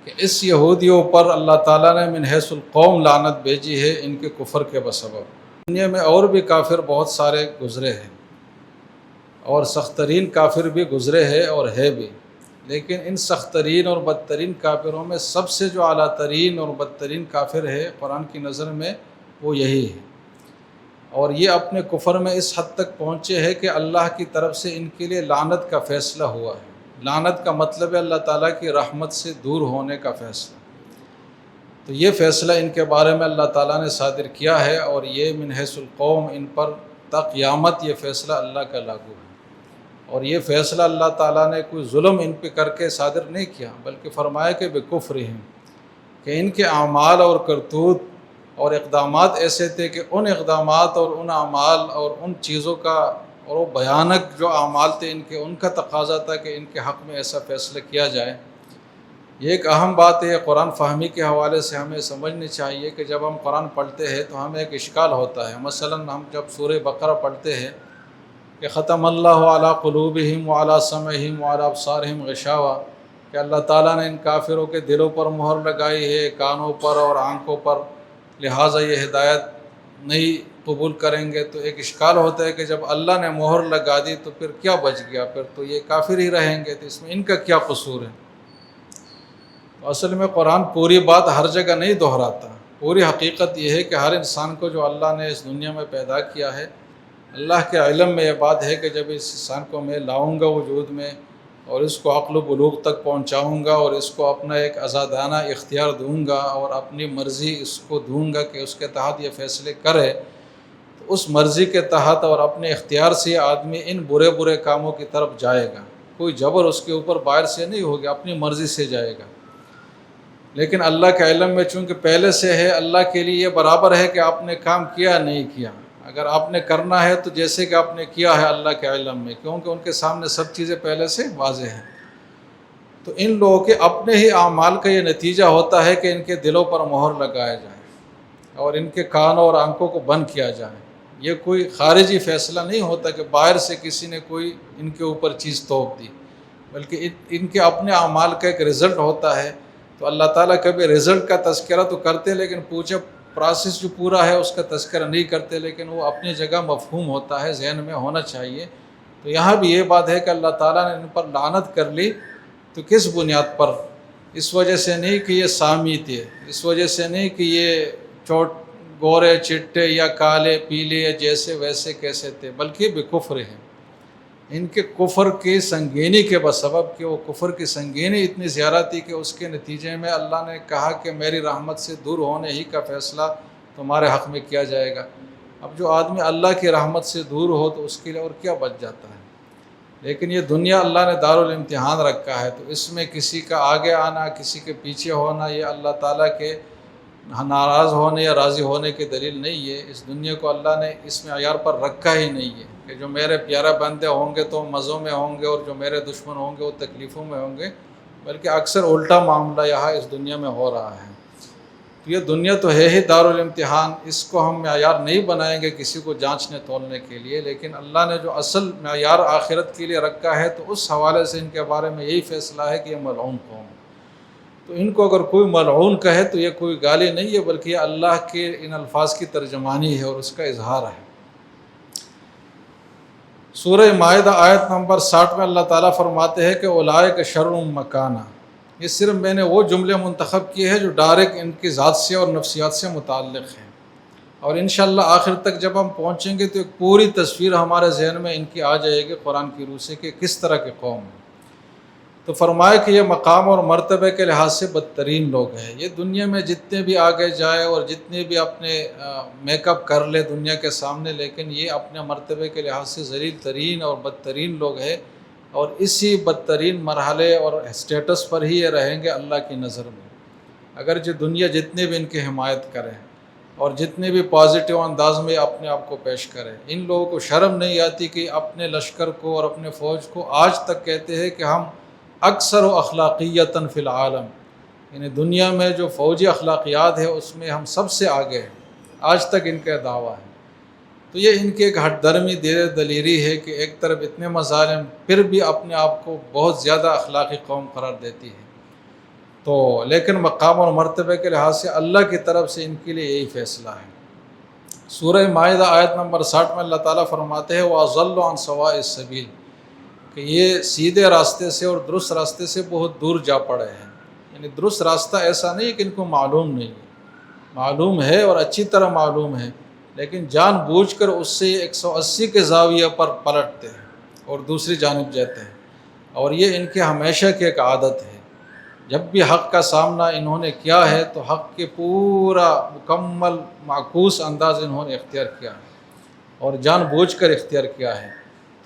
کہ اس یہودیوں پر اللہ تعالیٰ نے من حیث القوم لعنت بھیجی ہے ان کے کفر کے بسبب۔ دنیا میں اور بھی کافر بہت سارے گزرے ہیں اور سخت ترین کافر بھی گزرے ہیں اور ہے بھی، لیکن ان سخت ترین اور بدترین کافروں میں سب سے جو اعلیٰ ترین اور بدترین کافر ہے قرآن کی نظر میں وہ یہی ہے، اور یہ اپنے کفر میں اس حد تک پہنچے ہیں کہ اللہ کی طرف سے ان کے لیے لعنت کا فیصلہ ہوا ہے۔ لعنت کا مطلب ہے اللہ تعالیٰ کی رحمت سے دور ہونے کا فیصلہ۔ تو یہ فیصلہ ان کے بارے میں اللہ تعالیٰ نے صادر کیا ہے، اور یہ من حیث القوم ان پر تا قیامت یہ فیصلہ اللہ کا لاگو ہے۔ اور یہ فیصلہ اللہ تعالیٰ نے کوئی ظلم ان پہ کر کے صادر نہیں کیا، بلکہ فرمایا کہ بکفرہم، کہ ان کے اعمال اور کرتوت اور اقدامات ایسے تھے کہ ان اقدامات اور ان اعمال اور ان چیزوں کا اور وہ بھیانک جو اعمال تھے ان کا تقاضا تھا کہ ان کے حق میں ایسا فیصلہ کیا جائے۔ یہ ایک اہم بات ہے، قرآن فہمی کے حوالے سے ہمیں سمجھنی چاہیے کہ جب ہم قرآن پڑھتے ہیں تو ہمیں ایک اشکال ہوتا ہے۔ مثلا ہم جب سورہ بقرہ پڑھتے ہیں کہ ختم اللہ علی قلوبہم وعلی سمعہم وعلی ابصارہم غشاوہ، کہ اللہ تعالیٰ نے ان کافروں کے دلوں پر مہر لگائی ہے، کانوں پر اور آنکھوں پر، لہٰذا یہ ہدایت نہیں قبول کریں گے۔ تو ایک اشکال ہوتا ہے کہ جب اللہ نے مہر لگا دی تو پھر کیا بچ گیا، پھر تو یہ کافر ہی رہیں گے، تو اس میں ان کا کیا قصور ہے؟ تو اصل میں قرآن پوری بات ہر جگہ نہیں دہراتا۔ پوری حقیقت یہ ہے کہ ہر انسان کو جو اللہ نے اس دنیا میں پیدا کیا ہے، اللہ کے علم میں یہ بات ہے کہ جب اس انسان کو میں لاؤں گا وجود میں اور اس کو عقل و بلوغ تک پہنچاؤں گا اور اس کو اپنا ایک آزادانہ اختیار دوں گا اور اپنی مرضی اس کو دوں گا کہ اس کے تحت یہ فیصلے کرے، تو اس مرضی کے تحت اور اپنے اختیار سے آدمی ان برے کاموں کی طرف جائے گا۔ کوئی جبر اس کے اوپر باہر سے نہیں ہوگا، اپنی مرضی سے جائے گا۔ لیکن اللہ کے علم میں چونکہ پہلے سے ہے، اللہ کے لیے یہ برابر ہے کہ آپ نے کام کیا نہیں کیا۔ اگر آپ نے کرنا ہے تو جیسے کہ آپ نے کیا ہے اللہ کے علم میں، کیونکہ ان کے سامنے سب چیزیں پہلے سے واضح ہیں۔ تو ان لوگوں کے اپنے ہی اعمال کا یہ نتیجہ ہوتا ہے کہ ان کے دلوں پر مہر لگایا جائے اور ان کے کانوں اور آنکھوں کو بند کیا جائے۔ یہ کوئی خارجی فیصلہ نہیں ہوتا کہ باہر سے کسی نے کوئی ان کے اوپر چیز توپ دی، بلکہ ان کے اپنے اعمال کا ایک رزلٹ ہوتا ہے۔ تو اللہ تعالیٰ کبھی رزلٹ کا تذکرہ تو کرتے، لیکن پوچھے پروسیس جو پورا ہے اس کا تذکرہ نہیں کرتے، لیکن وہ اپنی جگہ مفہوم ہوتا ہے، ذہن میں ہونا چاہیے۔ تو یہاں بھی یہ بات ہے کہ اللہ تعالیٰ نے ان پر لعنت کر لی، تو کس بنیاد پر؟ اس وجہ سے نہیں کہ یہ سامی تھے، اس وجہ سے نہیں کہ یہ گورے چٹے یا کالے پیلے یا جیسے ویسے کیسے تھے، بلکہ بکفر ہیں، ان کے کفر کی سنگینی کے بسبب، کہ وہ کفر کی سنگینی اتنی زیادہ تھی کہ اس کے نتیجے میں اللہ نے کہا کہ میری رحمت سے دور ہونے ہی کا فیصلہ تمہارے حق میں کیا جائے گا۔ اب جو آدمی اللہ کی رحمت سے دور ہو تو اس کے لیے اور کیا بچ جاتا ہے. لیکن یہ دنیا اللہ نے دارالامتحان رکھا ہے، تو اس میں کسی کا آگے آنا، کسی کے پیچھے ہونا، یہ اللہ تعالیٰ کے ناراض ہونے یا راضی ہونے کی دلیل نہیں ہے. اس دنیا کو اللہ نے اس معیار پر رکھا ہی نہیں ہے کہ جو میرے پیارے بندے ہوں گے تو مزوں میں ہوں گے اور جو میرے دشمن ہوں گے وہ تکلیفوں میں ہوں گے، بلکہ اکثر الٹا معاملہ یہاں اس دنیا میں ہو رہا ہے. تو یہ دنیا تو ہے ہی دارالامتحان، اس کو ہم معیار نہیں بنائیں گے کسی کو جانچنے تولنے کے لیے، لیکن اللہ نے جو اصل معیار آخرت کے لیے رکھا ہے تو اس حوالے سے ان کے بارے میں یہی فیصلہ ہے کہ یہ ملعون قوم ہے. تو ان کو اگر کوئی ملعون کہے تو یہ کوئی گالی نہیں ہے، بلکہ یہ اللہ کے ان الفاظ کی ترجمانی ہے اور اس کا اظہار ہے. سورہ مائدہ آیت نمبر 60 میں اللہ تعالیٰ فرماتے ہیں کہ اولئک شر مکانہ. یہ صرف میں نے وہ جملے منتخب کیے ہیں جو ڈائریکٹ ان کی ذات سے اور نفسیات سے متعلق ہیں، اور انشاءاللہ آخر تک جب ہم پہنچیں گے تو ایک پوری تصویر ہمارے ذہن میں ان کی آ جائے گی قرآن کی روح سے کہ کس طرح کے قوم ہے. تو فرمائے کہ یہ مقام اور مرتبے کے لحاظ سے بدترین لوگ ہیں. یہ دنیا میں جتنے بھی آگے جائے اور جتنے بھی اپنے میک اپ کر لے دنیا کے سامنے، لیکن یہ اپنے مرتبے کے لحاظ سے ذلیل ترین اور بدترین لوگ ہیں، اور اسی بدترین مرحلے اور اسٹیٹس پر ہی یہ رہیں گے اللہ کی نظر میں. اگرچہ دنیا جتنے بھی ان کی حمایت کرے اور جتنے بھی پازیٹیو انداز میں اپنے آپ کو پیش کرے، ان لوگوں کو شرم نہیں آتی کہ اپنے لشکر کو اور اپنے فوج کو آج تک کہتے ہیں کہ ہم اکثر و اخلاقیتاً فی العالم، یعنی دنیا میں جو فوجی اخلاقیات ہے اس میں ہم سب سے آگے ہیں. آج تک ان کا دعویٰ ہے. تو یہ ان کی ایک ہٹ درمی دلیری ہے کہ ایک طرف اتنے مظالم پھر بھی اپنے آپ کو بہت زیادہ اخلاقی قوم قرار دیتی ہے. تو لیکن مقام اور مرتبے کے لحاظ سے اللہ کی طرف سے ان کے لیے یہی فیصلہ ہے. سورہ مائدہ آیت نمبر 60 میں اللہ تعالیٰ فرماتے ہیں وَأَضَلُّ عَنْ سَوَاءِ السَّبِيلِ، کہ یہ سیدھے راستے سے اور درست راستے سے بہت دور جا پڑے ہیں. یعنی درست راستہ ایسا نہیں کہ ان کو معلوم نہیں ہے، معلوم ہے اور اچھی طرح معلوم ہے، لیکن جان بوجھ کر اس سے 180 کے زاویہ پر پلٹتے ہیں اور دوسری جانب جاتے ہیں. اور یہ ان کے ہمیشہ کی ایک عادت ہے، جب بھی حق کا سامنا انہوں نے کیا ہے تو حق کے پورا مکمل معکوس انداز انہوں نے اختیار کیا ہے اور جان بوجھ کر اختیار کیا ہے.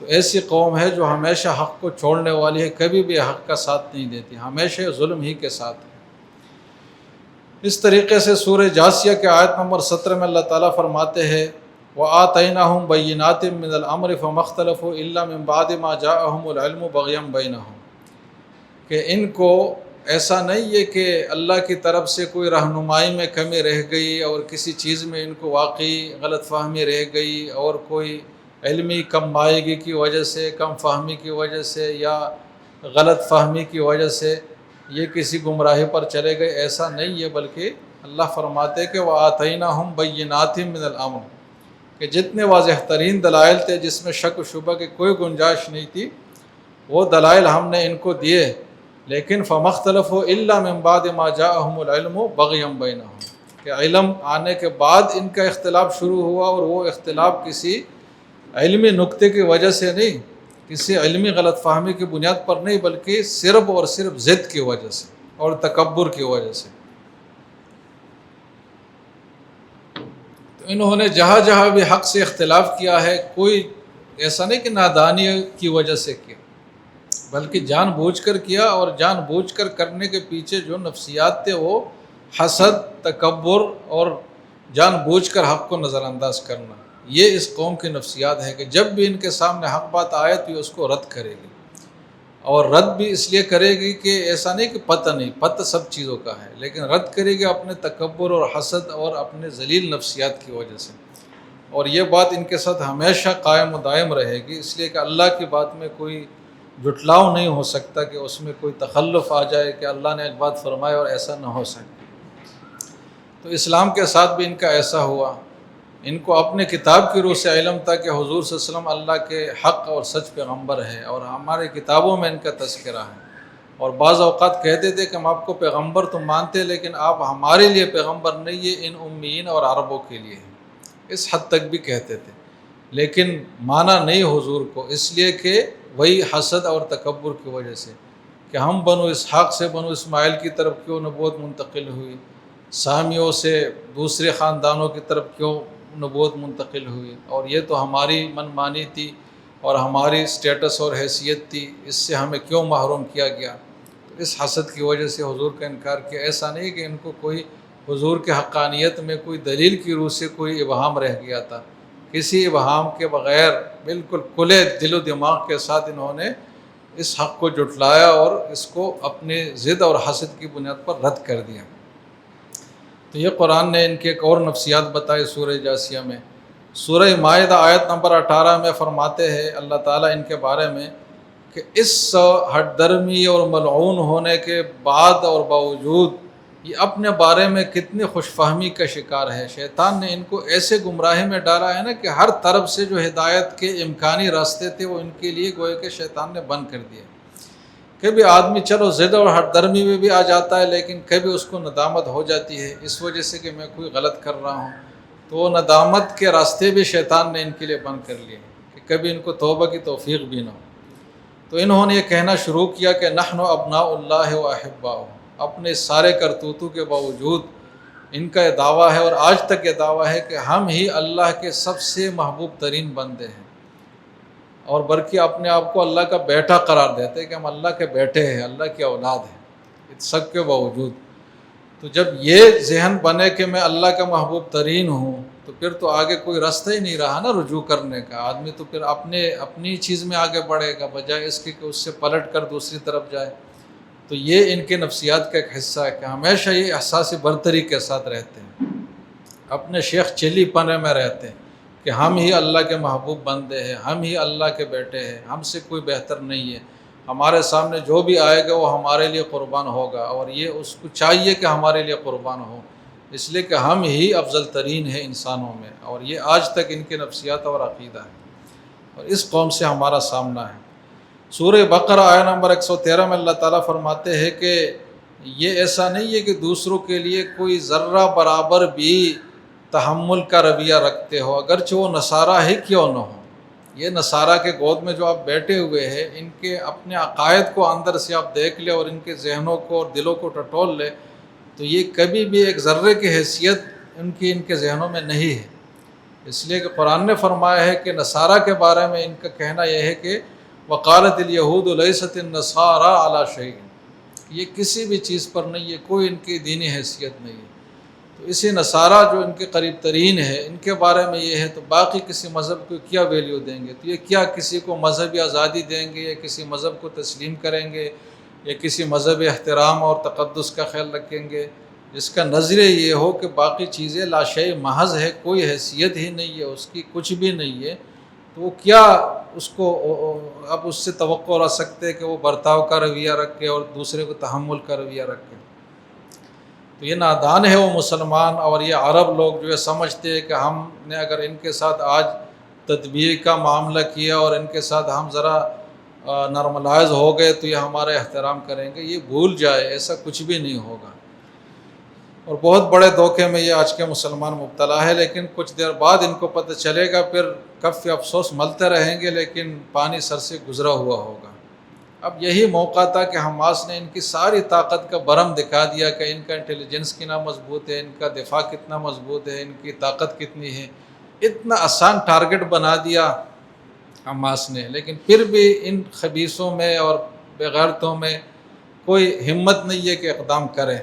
تو ایسی قوم ہے جو ہمیشہ حق کو چھوڑنے والی ہے، کبھی بھی حق کا ساتھ نہیں دیتی، ہمیشہ ظلم ہی کے ساتھ ہے. اس طریقے سے سورہ جاسیہ کے آیت نمبر 17 میں اللہ تعالیٰ فرماتے ہیں وَآتَيْنَاهُمْ بَيِّنَاتٍ مِّنَ الْأَمْرِ فَمَا اخْتَلَفُوا إِلَّا مِن بَعْدِ مَا جَاءَهُمُ الْعِلْمُ بَغْيًا بَيْنَهُمْ، کہ ان کو ایسا نہیں ہے کہ اللہ کی طرف سے کوئی رہنمائی میں کمی رہ گئی اور کسی چیز میں ان کو واقعی غلط فہمی رہ گئی اور کوئی علمی کم مائگی کی وجہ سے، کم فہمی کی وجہ سے یا غلط فہمی کی وجہ سے یہ کسی گمراہی پر چلے گئے، ایسا نہیں ہے. بلکہ اللہ فرماتے کہ وَآتَيْنَاهُمْ بَيِّنَاتٍ مِّنَ الْأَمْرِ، کہ جتنے واضح ترین دلائل تھے جس میں شک و شبہ کی کوئی گنجائش نہیں تھی، وہ دلائل ہم نے ان کو دیے. لیکن فَمَا اخْتَلَفُوا إِلَّا مِن بَعْدِ مَا جَاءَهُمُ الْعِلْمُ بَغْيًا بَيْنَهُمْ، کہ علم آنے کے بعد ان کا اختلاف شروع ہوا، اور وہ اختلاف کسی علمی نقطے کی وجہ سے نہیں، کسی علمی غلط فہمی کی بنیاد پر نہیں، بلکہ صرف اور صرف ضد کی وجہ سے اور تکبر کی وجہ سے. تو انہوں نے جہاں جہاں بھی حق سے اختلاف کیا ہے، کوئی ایسا نہیں کہ نادانی کی وجہ سے کیا، بلکہ جان بوجھ کر کیا، اور جان بوجھ کر کرنے کے پیچھے جو نفسیات تھے وہ حسد، تکبر اور جان بوجھ کر حق کو نظر انداز کرنا. یہ اس قوم کی نفسیات ہے کہ جب بھی ان کے سامنے حق بات آئے تو یہ اس کو رد کرے گی، اور رد بھی اس لیے کرے گی کہ ایسا نہیں کہ پتہ نہیں، پتہ سب چیزوں کا ہے، لیکن رد کرے گی اپنے تکبر اور حسد اور اپنے ذلیل نفسیات کی وجہ سے. اور یہ بات ان کے ساتھ ہمیشہ قائم و دائم رہے گی، اس لیے کہ اللہ کی بات میں کوئی جھٹلاؤ نہیں ہو سکتا کہ اس میں کوئی تخلف آ جائے کہ اللہ نے ایک بات فرمائے اور ایسا نہ ہو سکے. تو اسلام کے ساتھ بھی ان کا ایسا ہوا. ان کو اپنے کتاب کی روح سے علم تھا کہ حضور صلی اللہ علیہ وسلم اللہ کے حق اور سچ پیغمبر ہے، اور ہمارے کتابوں میں ان کا تذکرہ ہے. اور بعض اوقات کہتے تھے کہ ہم آپ کو پیغمبر تو مانتے، لیکن آپ ہمارے لیے پیغمبر نہیں، یہ ان امیین اور عربوں کے لیے ہیں. اس حد تک بھی کہتے تھے، لیکن مانا نہیں حضور کو، اس لیے کہ وہی حسد اور تکبر کی وجہ سے کہ ہم بنو اسحاق سے بنو اسماعیل کی طرف کیوں نبوت منتقل ہوئی، سامیوں سے دوسرے خاندانوں کی طرف کیوں نبوت منتقل ہوئی، اور یہ تو ہماری من مانی تھی اور ہماری سٹیٹس اور حیثیت تھی، اس سے ہمیں کیوں محروم کیا گیا؟ تو اس حسد کی وجہ سے حضور کا انکار کیا۔ ایسا نہیں کہ ان کو کوئی حضور کے حقانیت میں کوئی دلیل کی روح سے کوئی ابہام رہ گیا تھا، کسی ابہام کے بغیر بالکل کھلے دل و دماغ کے ساتھ انہوں نے اس حق کو جھٹلایا اور اس کو اپنے ضد اور حسد کی بنیاد پر رد کر دیا۔ تو یہ قرآن نے ان کے ایک اور نفسیات بتائی سورہ جاسیہ میں۔ سورہ مائدہ آیت نمبر 18 میں فرماتے ہیں اللہ تعالیٰ ان کے بارے میں کہ اس ہٹ درمی اور ملعون ہونے کے بعد اور باوجود یہ اپنے بارے میں کتنی خوش فہمی کا شکار ہے۔ شیطان نے ان کو ایسے گمراہی میں ڈالا ہے نا کہ ہر طرف سے جو ہدایت کے امکانی راستے تھے وہ ان کے لیے گویا کہ شیطان نے بند کر دیے۔ کبھی آدمی چلو ضد اور ہٹ درمی میں بھی آ جاتا ہے، لیکن کبھی اس کو ندامت ہو جاتی ہے اس وجہ سے کہ میں کوئی غلط کر رہا ہوں، تو وہ ندامت کے راستے بھی شیطان نے ان کے لیے بند کر لیے کہ کبھی ان کو توبہ کی توفیق بھی نہ ہو۔ تو انہوں نے یہ کہنا شروع کیا کہ نحن ابناء اللہ و احباؤہ، اپنے سارے کرتوتوں کے باوجود ان کا یہ دعویٰ ہے اور آج تک یہ دعویٰ ہے کہ ہم ہی اللہ کے سب سے محبوب ترین بندے ہیں، اور بلکہ اپنے آپ کو اللہ کا بیٹا قرار دیتے ہیں کہ ہم اللہ کے بیٹے ہیں، اللہ کی اولاد ہیں، اس سب کے باوجود۔ تو جب یہ ذہن بنے کہ میں اللہ کا محبوب ترین ہوں تو پھر تو آگے کوئی راستہ ہی نہیں رہا نا رجوع کرنے کا۔ آدمی تو پھر اپنی چیز میں آگے بڑھے گا بجائے اس کے کہ اس سے پلٹ کر دوسری طرف جائے۔ تو یہ ان کے نفسیات کا ایک حصہ ہے کہ ہمیشہ یہ احساس برتری کے ساتھ رہتے ہیں، اپنے شیخ چلی پنے میں رہتے ہیں کہ ہم ہی اللہ کے محبوب بندے ہیں، ہم ہی اللہ کے بیٹے ہیں، ہم سے کوئی بہتر نہیں ہے، ہمارے سامنے جو بھی آئے گا وہ ہمارے لیے قربان ہوگا، اور یہ اس کو چاہیے کہ ہمارے لیے قربان ہو، اس لیے کہ ہم ہی افضل ترین ہیں انسانوں میں۔ اور یہ آج تک ان کے نفسیات اور عقیدہ ہے، اور اس قوم سے ہمارا سامنا ہے۔ سورہ بقرہ آیت نمبر 113 میں اللہ تعالیٰ فرماتے ہیں کہ یہ ایسا نہیں ہے کہ دوسروں کے لیے کوئی ذرہ برابر بھی تحمل کا رویہ رکھتے ہو، اگرچہ وہ نصارہ ہی کیوں نہ ہو۔ یہ نصارہ کے گود میں جو آپ بیٹھے ہوئے ہیں، ان کے اپنے عقائد کو اندر سے آپ دیکھ لیں اور ان کے ذہنوں کو اور دلوں کو ٹٹول لیں تو یہ کبھی بھی ایک ذرے کی حیثیت ان کے ذہنوں میں نہیں ہے۔ اس لیے کہ قرآن نے فرمایا ہے کہ نصارہ کے بارے میں ان کا کہنا یہ ہے کہ وقالت الیہود لیست النصارى علی شیء، یہ کسی بھی چیز پر نہیں ہے، کوئی ان کی دینی حیثیت نہیں ہے۔ تو اسی نصارہ جو ان کے قریب ترین ہے ان کے بارے میں یہ ہے، تو باقی کسی مذہب کو کیا ویلیو دیں گے؟ تو یہ کیا کسی کو مذہبی آزادی دیں گے یا کسی مذہب کو تسلیم کریں گے یا کسی مذہب احترام اور تقدس کا خیال رکھیں گے جس کا نظریہ یہ ہو کہ باقی چیزیں لا شیء محض ہے، کوئی حیثیت ہی نہیں ہے اس کی، کچھ بھی نہیں ہے، تو وہ کیا اس کو اب اس سے توقع رکھ سکتے کہ وہ برتاؤ کا رویہ رکھے اور دوسرے کو تحمل کا رویہ رکھے؟ تو یہ نادان ہے وہ مسلمان اور یہ عرب لوگ جو ہے سمجھتے ہیں کہ ہم نے اگر ان کے ساتھ آج تدبیر کا معاملہ کیا اور ان کے ساتھ ہم ذرا نارملائز ہو گئے تو یہ ہمارا احترام کریں گے۔ یہ بھول جائے، ایسا کچھ بھی نہیں ہوگا، اور بہت بڑے دھوکے میں یہ آج کے مسلمان مبتلا ہے، لیکن کچھ دیر بعد ان کو پتہ چلے گا، پھر کف افسوس ملتے رہیں گے لیکن پانی سر سے گزرا ہوا ہوگا۔ اب یہی موقع تھا کہ حماس نے ان کی ساری طاقت کا برہم دکھا دیا کہ ان کا انٹیلیجنس کتنا مضبوط ہے، ان کا دفاع کتنا مضبوط ہے، ان کی طاقت کتنی ہے۔ اتنا آسان ٹارگٹ بنا دیا حماس نے، لیکن پھر بھی ان خبیثوں میں اور بےغیرتوں میں کوئی ہمت نہیں ہے کہ اقدام کریں۔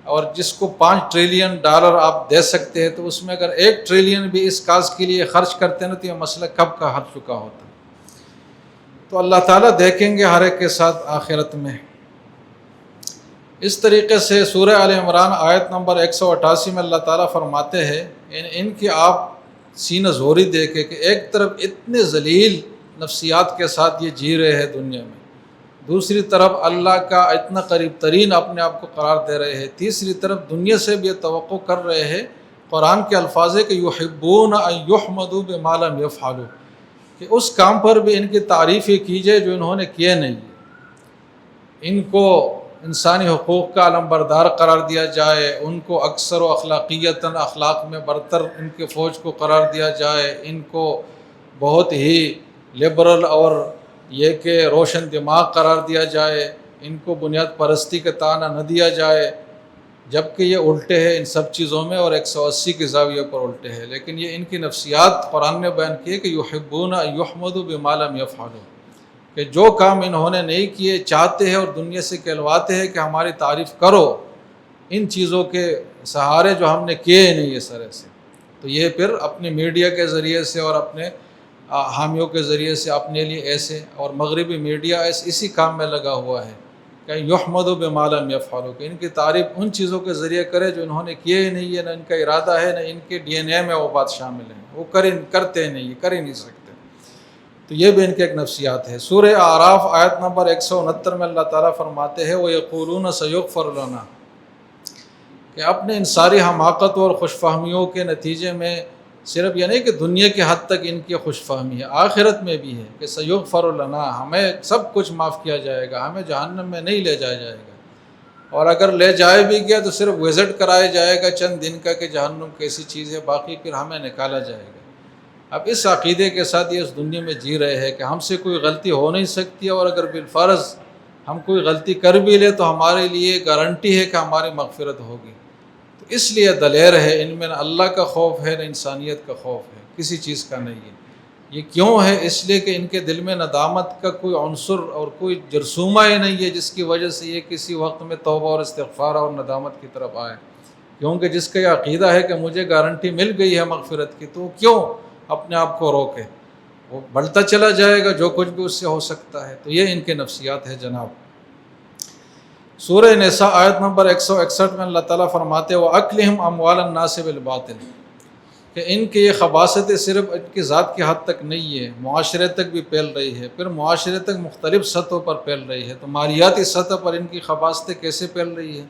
اور جس کو $5 ٹریلین آپ دے سکتے ہیں، تو اس میں اگر $1 ٹریلین بھی اس کاز کے لیے خرچ کرتے ہیں تو یہ مسئلہ کب کا حل چکا ہوتا۔ تو اللہ تعالیٰ دیکھیں گے ہر ایک کے ساتھ آخرت میں۔ اس طریقے سے سورہ آل عمران آیت نمبر 188 میں اللہ تعالیٰ فرماتے ہیں ان کی آپ سینہ زوری دیکھیں کہ ایک طرف اتنے ذلیل نفسیات کے ساتھ یہ جی رہے ہیں دنیا میں، دوسری طرف اللہ کا اتنا قریب ترین اپنے آپ کو قرار دے رہے ہیں، تیسری طرف دنیا سے بھی یہ توقع کر رہے ہیں۔ قرآن کے الفاظ ہے کہ یحبون ان یحمدوا بما لم یفعلوا، کہ اس کام پر بھی ان کی تعریف کی جائے جو انہوں نے کیے نہیں، ان کو انسانی حقوق کا علمبردار قرار دیا جائے، ان کو اکثر و اخلاقیتاً اخلاق میں برتر ان کے فوج کو قرار دیا جائے، ان کو بہت ہی لبرل اور یہ کہ روشن دماغ قرار دیا جائے، ان کو بنیاد پرستی کا طعنہ نہ دیا جائے، جبکہ یہ الٹے ہیں ان سب چیزوں میں اور 180 کی زاویہ پر الٹے ہیں. لیکن یہ ان کی نفسیات قرآن نے بیان کی ہے کہ یحبون ان یحمدوا بما لم یفعلوا، کہ جو کام انہوں نے نہیں کیے چاہتے ہیں اور دنیا سے کہلواتے ہیں کہ ہماری تعریف کرو ان چیزوں کے سہارے جو ہم نے کیے نہیں اس طرح سے. تو یہ پھر اپنے میڈیا کے ذریعے سے اور اپنے حامیوں کے ذریعے سے اپنے لیے ایسے، اور مغربی میڈیا اسی کام میں لگا ہوا ہے کہ یحمدوا بما لم یفعلوا، کہ ان کی تعریف ان چیزوں کے ذریعے کرے جو انہوں نے کیے ہی نہیں ہے، نہ ان کا ارادہ ہے، نہ ان کے ڈی این اے میں وہ بات شامل ہے، وہ کرتے نہیں، یہ کر ہی نہیں سکتے. تو یہ بھی ان کی ایک نفسیات ہے. سورہ اعراف آیت نمبر 169 میں اللہ تعالیٰ فرماتے ہیں وَيَقُولُونَ سَيُغْفَرُ لَنَا، کہ اپنے ان ساری حماقتوں اور خوش فہمیوں کے نتیجے میں صرف یہ نہیں کہ دنیا کی حد تک ان کی خوش فہمی ہے، آخرت میں بھی ہے کہ سَيُغْفَرُ لَنَا، ہمیں سب کچھ معاف کیا جائے گا، ہمیں جہنم میں نہیں لے جایا جائے گا، اور اگر لے جائے بھی گیا تو صرف وزٹ کرایا جائے گا چند دن کا کہ جہنم کیسی چیز ہے، باقی پھر ہمیں نکالا جائے گا. اب اس عقیدے کے ساتھ یہ اس دنیا میں جی رہے ہیں کہ ہم سے کوئی غلطی ہو نہیں سکتی، اور اگر بالفرض ہم کوئی غلطی کر بھی لیں تو ہمارے لیے گارنٹی ہے کہ ہماری مغفرت ہوگی. تو اس لیے دلیر ہے، ان میں نہ اللہ کا خوف ہے نہ انسانیت کا خوف ہے، کسی چیز کا نہیں ہے. یہ کیوں ہے؟ اس لیے کہ ان کے دل میں ندامت کا کوئی عنصر اور کوئی جرثومہ ہی نہیں ہے جس کی وجہ سے یہ کسی وقت میں توبہ اور استغفار اور ندامت کی طرف آئے. کیونکہ جس کا یہ عقیدہ ہے کہ مجھے گارنٹی مل گئی ہے مغفرت کی، تو کیوں اپنے آپ کو روکے؟ وہ بڑھتا چلا جائے گا جو کچھ بھی اس سے ہو سکتا ہے. تو یہ ان کے نفسیات ہے جناب. سورہ نساء آیت نمبر 161 میں اللہ تعالیٰ فرماتے ہیں وَأَكْلِهِمْ أَمْوَالَ النَّاسِ بِالْبَاطِلِ، کہ ان کی یہ خباثتیں صرف ان کی ذات کی حد تک نہیں ہے، معاشرے تک بھی پھیل رہی ہے، پھر معاشرے تک مختلف سطحوں پر پھیل رہی ہے. تو مالیاتی سطح پر ان کی خباثتیں کیسے پھیل رہی ہے؟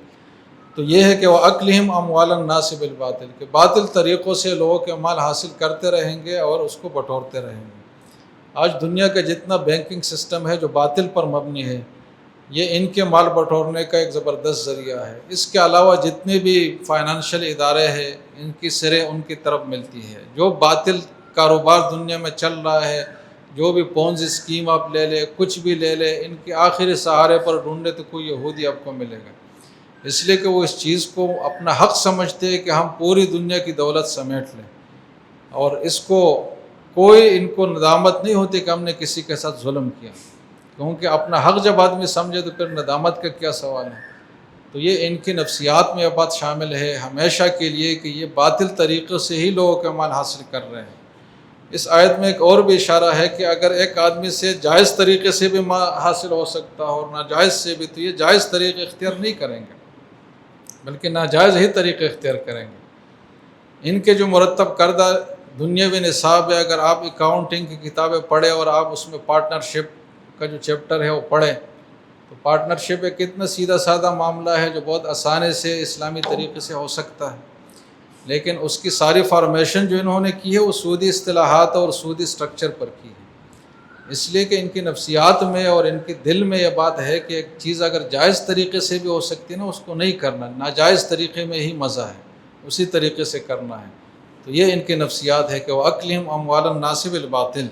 تو یہ ہے کہ وَأَكْلِهِمْ أَمْوَالَ النَّاسِ بِالْبَاطِلِ، کہ باطل طریقوں سے لوگوں کے مال حاصل کرتے رہیں گے اور اس کو بٹورتے رہیں گے. آج دنیا کا جتنا بینکنگ سسٹم ہے جو باطل پر مبنی ہے، یہ ان کے مال بٹورنے کا ایک زبردست ذریعہ ہے. اس کے علاوہ جتنے بھی فائنانشل ادارے ہیں ان کی سرے ان کی طرف ملتی ہے. جو باطل کاروبار دنیا میں چل رہا ہے، جو بھی پونز اسکیم آپ لے لے، کچھ بھی لے لے، ان کے آخری سہارے پر ڈھونڈے تو کوئی یہودی آپ کو ملے گا. اس لیے کہ وہ اس چیز کو اپنا حق سمجھتے ہیں کہ ہم پوری دنیا کی دولت سمیٹ لیں، اور اس کو کوئی ان کو ندامت نہیں ہوتی کہ ہم نے کسی کے ساتھ ظلم کیا، کیونکہ اپنا حق جب آدمی سمجھے تو پھر ندامت کا کیا سوال ہے. تو یہ ان کی نفسیات میں یہ بات شامل ہے ہمیشہ کے لیے کہ یہ باطل طریقے سے ہی لوگوں کا مال حاصل کر رہے ہیں. اس آیت میں ایک اور بھی اشارہ ہے کہ اگر ایک آدمی سے جائز طریقے سے بھی مال حاصل ہو سکتا اور ناجائز سے بھی، تو یہ جائز طریقے اختیار نہیں کریں گے بلکہ ناجائز ہی طریقے اختیار کریں گے. ان کے جو مرتب کردہ دنیاوی نصاب ہے، اگر آپ اکاؤنٹنگ کی کتابیں پڑھیں اور آپ اس میں پارٹنرشپ کا جو چیپٹر ہے وہ پڑھیں، تو پارٹنرشپ ایک کتنا سیدھا سادہ معاملہ ہے جو بہت آسانی سے اسلامی طریقے سے ہو سکتا ہے، لیکن اس کی ساری فارمیشن جو انہوں نے کی ہے وہ سودی اصطلاحات اور سودی سٹرکچر پر کی ہے. اس لیے کہ ان کی نفسیات میں اور ان کے دل میں یہ بات ہے کہ ایک چیز اگر جائز طریقے سے بھی ہو سکتی ہے نا، اس کو نہیں کرنا، ناجائز طریقے میں ہی مزہ ہے، اسی طریقے سے کرنا ہے. تو یہ ان کی نفسیات ہے کہ وَأَكْلِهِمْ أَمْوَالَ النَّاسِ بِالْبَاطِلِ.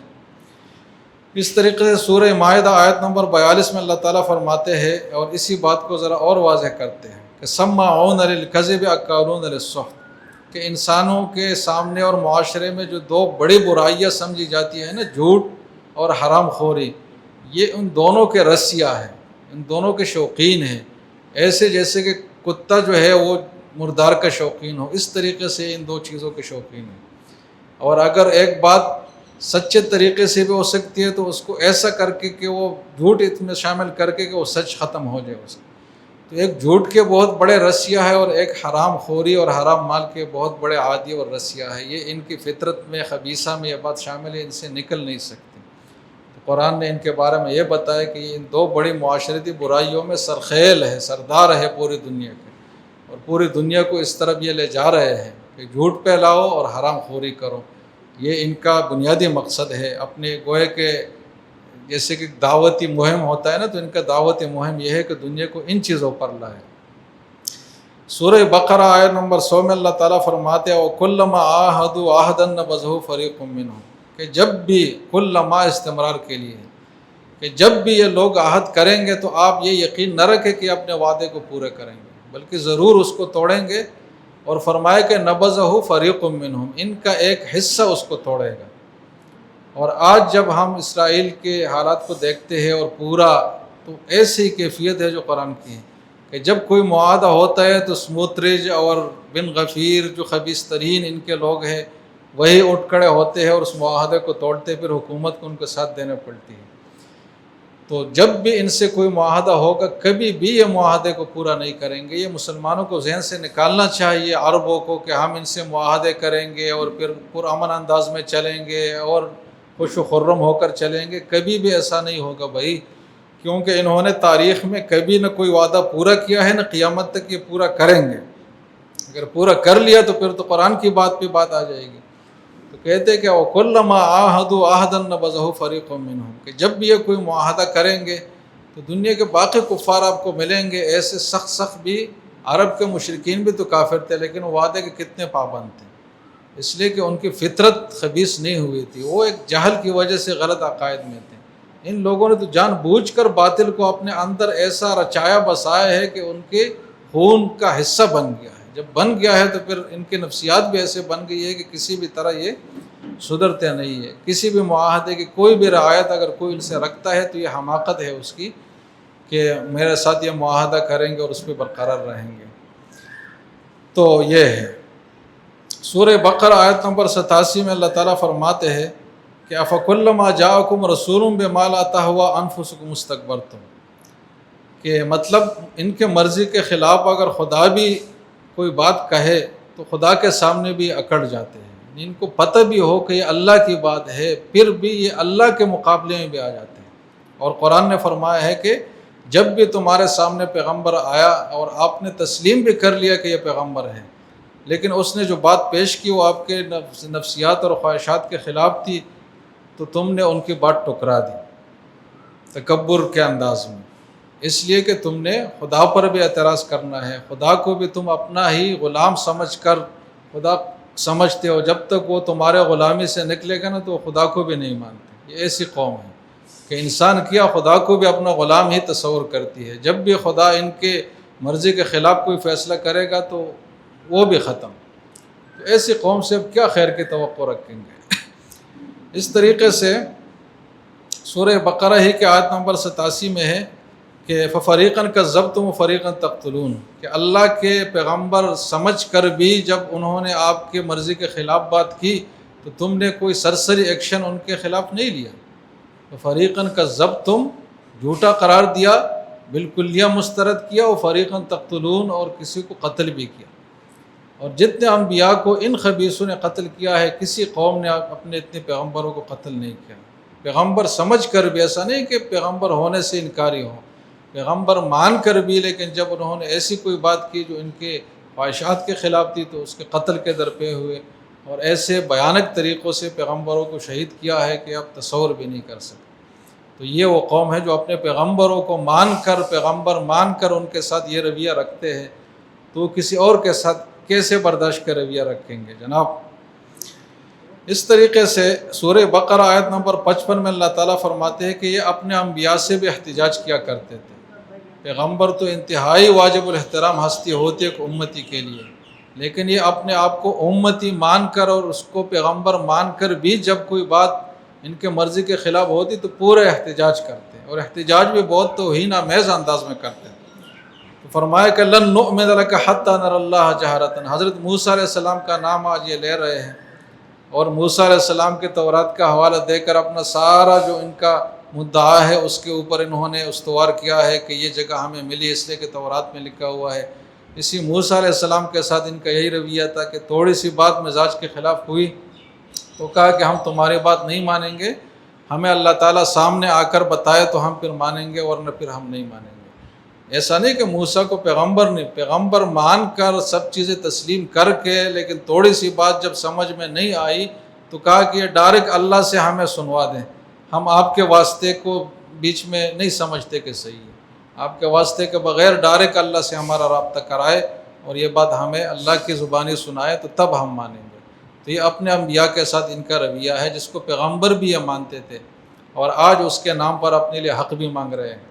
اس طریقے سے سورہ مائدہ آیت نمبر 42 میں اللہ تعالیٰ فرماتے ہیں اور اسی بات کو ذرا اور واضح کرتے ہیں کہ سَمَّاعُونَ لِلْكَذِبِ أَكَّالُونَ لِلسُّحْتِ، کہ انسانوں کے سامنے اور معاشرے میں جو دو بڑی برائیاں سمجھی جاتی ہیں نا، جھوٹ اور حرام خوری، یہ ان دونوں کے رسیا ہیں، ان دونوں کے شوقین ہیں. ایسے جیسے کہ کتا جو ہے وہ مردار کا شوقین ہو، اس طریقے سے ان دو چیزوں کے شوقین ہیں. اور اگر ایک بات سچے طریقے سے بھی ہو سکتی ہے تو اس کو ایسا کر کے کہ وہ جھوٹ اس میں شامل کر کے کہ وہ سچ ختم ہو جائے اس کا. تو ایک جھوٹ کے بہت بڑے رسیہ ہے اور ایک حرام خوری اور حرام مال کے بہت بڑے عادی اور رسیہ ہے. یہ ان کی فطرت میں خبیثہ میں یہ بات شامل ہے، ان سے نکل نہیں سکتی. تو قرآن نے ان کے بارے میں یہ بتایا کہ یہ ان دو بڑی معاشرتی برائیوں میں سرخیل ہے، سردار ہے پوری دنیا کے، اور پوری دنیا کو اس طرف یہ لے جا رہے ہیں کہ جھوٹ پھیلاؤ اور حرام خوری کرو. یہ ان کا بنیادی مقصد ہے. اپنے گوئے کے جیسے کہ دعوتی مہم ہوتا ہے نا، تو ان کا دعوتی مہم یہ ہے کہ دنیا کو ان چیزوں پر لائے. سورہ بقرہ آیت نمبر 100 میں اللہ تعالیٰ فرماتے ہیں وَكُلَّمَا عَاهَدُوا عَهْدًا نَبَذَهُ فَرِيقٌ مِّنْهُمْ، کہ جب بھی کلما استمرار کے لیے کہ جب بھی یہ لوگ عہد کریں گے تو آپ یہ یقین نہ رکھیں کہ اپنے وعدے کو پورے کریں گے. بلکہ ضرور اس کو توڑیں گے، اور فرمایا کہ نبذہ فریق منہم، ان کا ایک حصہ اس کو توڑے گا۔ اور آج جب ہم اسرائیل کے حالات کو دیکھتے ہیں اور پورا، تو ایسی کیفیت ہے جو قرآن کی ہے کہ جب کوئی معاہدہ ہوتا ہے تو سموترج اور بن غفیر جو خبیث ترین ان کے لوگ ہیں وہی اٹھ کھڑے ہوتے ہیں اور اس معاہدے کو توڑتے، پھر حکومت کو ان کو ساتھ دینا پڑتی ہے۔ تو جب بھی ان سے کوئی معاہدہ ہوگا کبھی بھی یہ معاہدے کو پورا نہیں کریں گے۔ یہ مسلمانوں کو ذہن سے نکالنا چاہیے، عربوں کو، کہ ہم ان سے معاہدے کریں گے اور پھر پرامن انداز میں چلیں گے اور خوش و خرم ہو کر چلیں گے۔ کبھی بھی ایسا نہیں ہوگا بھائی، کیونکہ انہوں نے تاریخ میں کبھی نہ کوئی وعدہ پورا کیا ہے، نہ قیامت تک یہ پورا کریں گے۔ اگر پورا کر لیا تو پھر تو قرآن کی بات پہ بات آ جائے گی۔ تو کہتے کہ وَكُلَّمَا عَاهَدُوا عَهْدًا نَبَذَهُ فَرِيقٌ مِّنْهُمْ، کہ جب بھی یہ کوئی معاہدہ کریں گے تو دنیا کے باقی کفار آپ کو ملیں گے ایسے سخت سخت بھی، عرب کے مشرکین بھی تو کافر تھے لیکن وہ وعدے کے کتنے پابند تھے، اس لیے کہ ان کی فطرت خبیث نہیں ہوئی تھی، وہ ایک جہل کی وجہ سے غلط عقائد میں تھے۔ ان لوگوں نے تو جان بوجھ کر باطل کو اپنے اندر ایسا رچایا بسایا ہے کہ ان کے خون کا حصہ بن گیا ہے۔ جب بن گیا ہے تو پھر ان کی نفسیات بھی ایسے بن گئی ہے کہ کسی بھی طرح یہ سدھرتے نہیں ہے۔ کسی بھی معاہدے کی کوئی بھی رعایت اگر کوئی ان سے رکھتا ہے تو یہ حماقت ہے اس کی کہ میرے ساتھ یہ معاہدہ کریں گے اور اس پہ برقرار رہیں گے۔ تو یہ ہے سورہ بقرہ آیت نمبر 87 میں اللہ تعالیٰ فرماتے ہیں کہ افکلما جاءکم رسول بما لا تہوی انفسکم استکبرتم، کہ مطلب ان کے مرضی کے خلاف اگر خدا بھی کوئی بات کہے تو خدا کے سامنے بھی اکڑ جاتے ہیں، ان کو پتہ بھی ہو کہ یہ اللہ کی بات ہے پھر بھی یہ اللہ کے مقابلے میں بھی آ جاتے ہیں۔ اور قرآن نے فرمایا ہے کہ جب بھی تمہارے سامنے پیغمبر آیا اور آپ نے تسلیم بھی کر لیا کہ یہ پیغمبر ہے، لیکن اس نے جو بات پیش کی وہ آپ کے نفسیات اور خواہشات کے خلاف تھی، تو تم نے ان کی بات ٹکرا دی تکبر کے انداز میں، اس لیے کہ تم نے خدا پر بھی اعتراض کرنا ہے، خدا کو بھی تم اپنا ہی غلام سمجھ کر خدا سمجھتے ہو، جب تک وہ تمہارے غلامی سے نکلے گا نا تو وہ خدا کو بھی نہیں مانتے۔ یہ ایسی قوم ہے کہ انسان کیا خدا کو بھی اپنا غلام ہی تصور کرتی ہے، جب بھی خدا ان کے مرضی کے خلاف کوئی فیصلہ کرے گا تو وہ بھی ختم۔ تو ایسی قوم سے اب کیا خیر کی توقع رکھیں گے؟ اس طریقے سے سورہ بقرہ ہی کے آیت نمبر 87 میں ہے کہ فَفَرِيقًا كَذَّبْتُمْ وَفَرِيقًا تَقْتُلُونَ، کہ اللہ کے پیغمبر سمجھ کر بھی جب انہوں نے آپ کے مرضی کے خلاف بات کی تو تم نے کوئی سرسری ایکشن ان کے خلاف نہیں لیا۔ فَفَرِيقًا كَذَّبْتُمْ، جھوٹا قرار دیا، بالکلیہ مسترد کیا، وَفَرِيقًا تَقْتُلُونَ، اور کسی کو قتل بھی کیا۔ اور جتنے انبیاء کو ان خبیثوں نے قتل کیا ہے، کسی قوم نے اپنے اتنے پیغمبروں کو قتل نہیں کیا۔ پیغمبر سمجھ کر بھی، ایسا نہیں کہ پیغمبر ہونے سے انکاری ہو، پیغمبر مان کر بھی، لیکن جب انہوں نے ایسی کوئی بات کی جو ان کے خواہشات کے خلاف تھی تو اس کے قتل کے درپے ہوئے، اور ایسے بھیانک طریقوں سے پیغمبروں کو شہید کیا ہے کہ آپ تصور بھی نہیں کر سکتے۔ تو یہ وہ قوم ہے جو اپنے پیغمبروں کو مان کر، پیغمبر مان کر ان کے ساتھ یہ رویہ رکھتے ہیں، تو کسی اور کے ساتھ کیسے برداشت کا رویہ رکھیں گے جناب؟ اس طریقے سے سورہ بقرہ آیت نمبر 55 میں اللہ تعالیٰ فرماتے ہیں کہ یہ اپنے انبیاء سے بھی احتجاج کیا کرتے تھے۔ پیغمبر تو انتہائی واجب الاحترام ہستی ہوتی ہے ایک امتی کے لیے، لیکن یہ اپنے آپ کو امتی مان کر اور اس کو پیغمبر مان کر بھی جب کوئی بات ان کے مرضی کے خلاف ہوتی تو پورا احتجاج کرتے، اور احتجاج بھی بہت توہین آمیز انداز میں کرتے۔ تو فرمایا کہ لن نؤمن لک حتی نری اللہ جہرۃ، حضرت موسیٰ علیہ السلام کا نام آج یہ لے رہے ہیں، اور موسیٰ علیہ السلام کے تورات کا حوالہ دے کر اپنا سارا جو ان کا مدعا ہے اس کے اوپر انہوں نے استوار کیا ہے کہ یہ جگہ ہمیں ملی اس لیے کہ تورات میں لکھا ہوا ہے۔ اسی موسیٰ علیہ السلام کے ساتھ ان کا یہی رویہ تھا کہ تھوڑی سی بات مزاج کے خلاف ہوئی تو کہا کہ ہم تمہاری بات نہیں مانیں گے، ہمیں اللہ تعالیٰ سامنے آ کر بتائے تو ہم پھر مانیں گے ورنہ پھر ہم نہیں مانیں گے۔ ایسا نہیں کہ موسیٰ کو پیغمبر نہیں، پیغمبر مان کر سب چیزیں تسلیم کر کے، لیکن تھوڑی سی بات جب سمجھ میں نہیں آئی تو کہا کہ یہ ڈائریکٹ اللہ سے ہمیں سنوا دیں، ہم آپ کے واسطے کو بیچ میں نہیں سمجھتے کہ صحیح ہے، آپ کے واسطے کے بغیر ڈائریکٹ اللہ سے ہمارا رابطہ کرائے اور یہ بات ہمیں اللہ کی زبانی سنائے تو تب ہم مانیں گے۔ تو یہ اپنے انبیاء کے ساتھ ان کا رویہ ہے جس کو پیغمبر بھی یہ مانتے تھے، اور آج اس کے نام پر اپنے لیے حق بھی مانگ رہے ہیں۔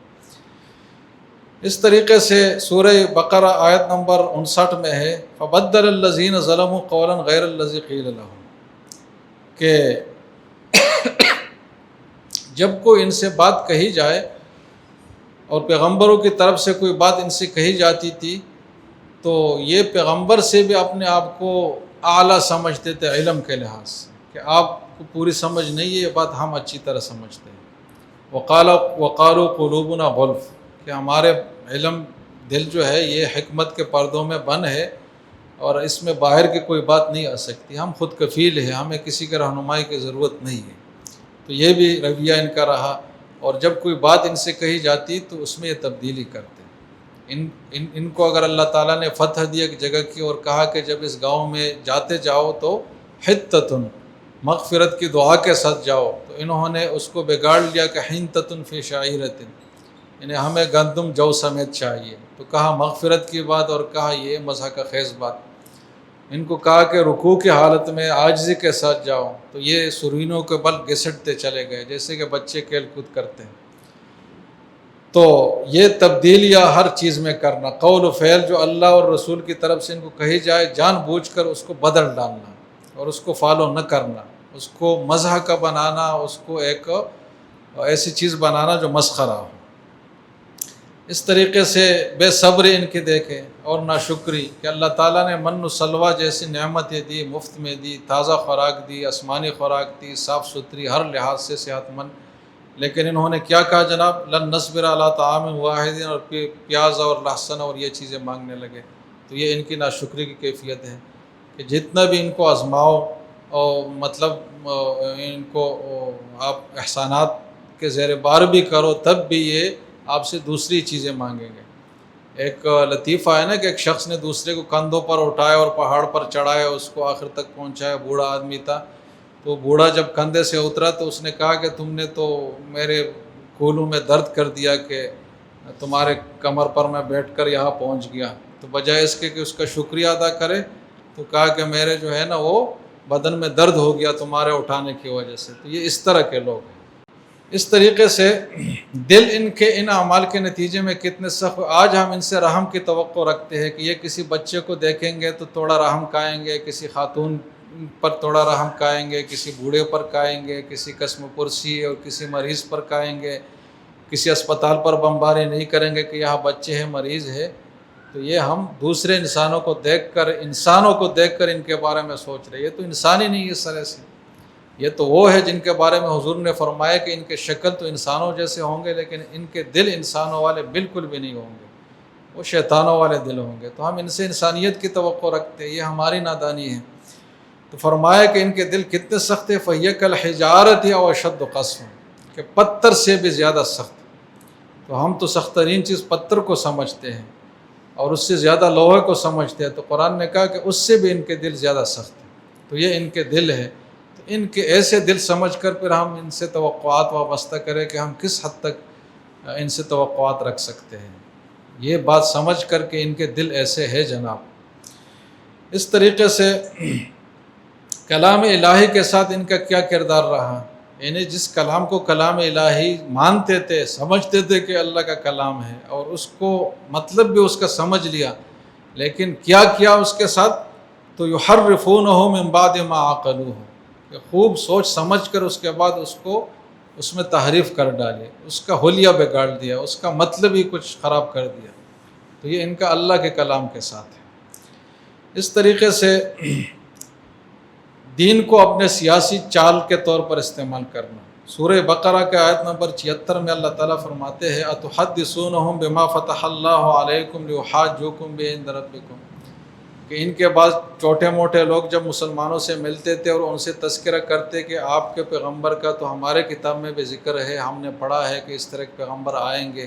اس طریقے سے سورہ بقرہ آیت نمبر 59 میں ہے فبدل الذین ظلموا قولا غیر الذی قیل لهم، کہ جب کوئی ان سے بات کہی جائے اور پیغمبروں کی طرف سے کوئی بات ان سے کہی جاتی تھی تو یہ پیغمبر سے بھی اپنے آپ کو اعلیٰ سمجھتے تھے علم کے لحاظ سے، کہ آپ کو پوری سمجھ نہیں ہے، یہ بات ہم اچھی طرح سمجھتے ہیں۔ وقالوا قلوبنا غلف، کہ ہمارے علم دل جو ہے یہ حکمت کے پردوں میں بند ہے اور اس میں باہر کی کوئی بات نہیں آ سکتی، ہم خود کفیل ہیں، ہمیں کسی کے رہنمائی کی ضرورت نہیں ہے۔ تو یہ بھی رویہ ان کا رہا، اور جب کوئی بات ان سے کہی جاتی تو اس میں یہ تبدیلی کرتے۔ ان کو اگر اللہ تعالیٰ نے فتح دی ایک جگہ کی اور کہا کہ جب اس گاؤں میں جاتے جاؤ تو حتتن، مغفرت کی دعا کے ساتھ جاؤ، تو انہوں نے اس کو بگاڑ لیا کہ حنتتن فی شعیرۃ، یعنی ہمیں گندم جو سمیت چاہیے، تو کہا مغفرت کی بات اور کہا یہ مزح کا خیز بات۔ ان کو کہا کہ رکوع کی حالت میں عاجزی کے ساتھ جاؤ، تو یہ سرینوں کے بل گھسٹتے چلے گئے جیسے کہ بچے کھیل کود کرتے ہیں۔ تو یہ تبدیلیاں ہر چیز میں کرنا، قول و فعل جو اللہ اور رسول کی طرف سے ان کو کہی جائے جان بوجھ کر اس کو بدل ڈالنا اور اس کو فالو نہ کرنا، اس کو مزح کا بنانا، اس کو ایک ایسی چیز بنانا جو مسخرہ ہو۔ اس طریقے سے بے صبری ان کی دیکھیں اور ناشکری، کہ اللہ تعالیٰ نے من و سلوہ جیسی نعمتیں دی، مفت میں دی، تازہ خوراک دی، آسمانی خوراک دی، صاف ستھری ہر لحاظ سے صحت مند، لیکن انہوں نے کیا کہا جناب، لن نصبر علی طعام واحد، اور پیاز اور لہسن اور یہ چیزیں مانگنے لگے۔ تو یہ ان کی ناشکری کی کیفیت ہے کہ جتنا بھی ان کو آزماؤ اور مطلب ان کو آپ احسانات کے زیر بار بھی کرو تب بھی یہ آپ سے دوسری چیزیں مانگیں گے۔ ایک لطیفہ ہے نا کہ ایک شخص نے دوسرے کو کندھوں پر اٹھایا اور پہاڑ پر چڑھایا، اس کو آخر تک پہنچایا، بوڑھا آدمی تھا۔ تو بوڑھا جب کندھے سے اترا تو اس نے کہا کہ تم نے تو میرے کولوں میں درد کر دیا کہ تمہارے کمر پر میں بیٹھ کر یہاں پہنچ گیا۔ تو بجائے اس کے کہ اس کا شکریہ ادا کرے تو کہا کہ میرے جو ہے نا وہ بدن میں درد ہو گیا تمہارے اٹھانے کی وجہ سے۔ تو یہ اس طرح کے لوگ ہیں۔ اس طریقے سے دل ان کے ان اعمال کے نتیجے میں کتنے سخت، آج ہم ان سے رحم کی توقع رکھتے ہیں کہ یہ کسی بچے کو دیکھیں گے تو تھوڑا رحم کھائیں گے، کسی خاتون پر تھوڑا رحم کھائیں گے، کسی بوڑھے پر کھائیں گے، کسی قسم پرسی اور کسی مریض پر کھائیں گے، کسی اسپتال پر بمباری نہیں کریں گے کہ یہاں بچے ہیں، مریض ہے۔ تو یہ ہم دوسرے انسانوں کو دیکھ کر ان کے بارے میں سوچ رہے ہیں، یہ تو انسان ہی نہیں ہے اس طرح سے۔ یہ تو وہ ہے جن کے بارے میں حضور نے فرمایا کہ ان کے شکل تو انسانوں جیسے ہوں گے لیکن ان کے دل انسانوں والے بالکل بھی نہیں ہوں گے، وہ شیطانوں والے دل ہوں گے۔ تو ہم ان سے انسانیت کی توقع رکھتے ہیں، یہ ہماری نادانی ہے۔ تو فرمایا کہ ان کے دل کتنے سخت ہیں، فَهِيَ كَالْحِجَارَةِ أَوْ أَشَدُّ قَسْوًا، کہ پتھر سے بھی زیادہ سخت۔ تو ہم تو سخت ترین چیز پتھر کو سمجھتے ہیں اور اس سے زیادہ لوہے کو سمجھتے ہیں، تو قرآن نے کہا کہ اس سے بھی ان کے دل زیادہ سخت ہیں۔ تو یہ ان کے دل ہے، تو ان کے ایسے دل سمجھ کر پھر ہم ان سے توقعات وابستہ کریں کہ ہم کس حد تک ان سے توقعات رکھ سکتے ہیں، یہ بات سمجھ کر کہ ان کے دل ایسے ہے جناب۔ اس طریقے سے کلام الہی کے ساتھ ان کا کیا کردار رہا، یعنی جس کلام کو کلام الہی مانتے تھے، سمجھتے تھے کہ اللہ کا کلام ہے اور اس کو مطلب بھی اس کا سمجھ لیا، لیکن کیا کیا اس کے ساتھ، تو یحرفونہ من بعد ما عقلوہ، کہ خوب سوچ سمجھ کر اس کے بعد اس میں تحریف کر ڈالی، اس کا حلیہ بگاڑ دیا، اس کا مطلب ہی کچھ خراب کر دیا۔ تو یہ ان کا اللہ کے کلام کے ساتھ ہے۔ اس طریقے سے دین کو اپنے سیاسی چال کے طور پر استعمال کرنا، سورہ بقرہ کے آیت نمبر 76 میں اللہ تعالیٰ فرماتے ہیں اتحدثونہم بما فتح اللہ علیکم لیحاجوکم بہ عند ربکم، کہ ان کے بعد چھوٹے موٹے لوگ جب مسلمانوں سے ملتے تھے اور ان سے تذکرہ کرتے کہ آپ کے پیغمبر کا تو ہمارے کتاب میں بھی ذکر ہے، ہم نے پڑھا ہے کہ اس طرح کے پیغمبر آئیں گے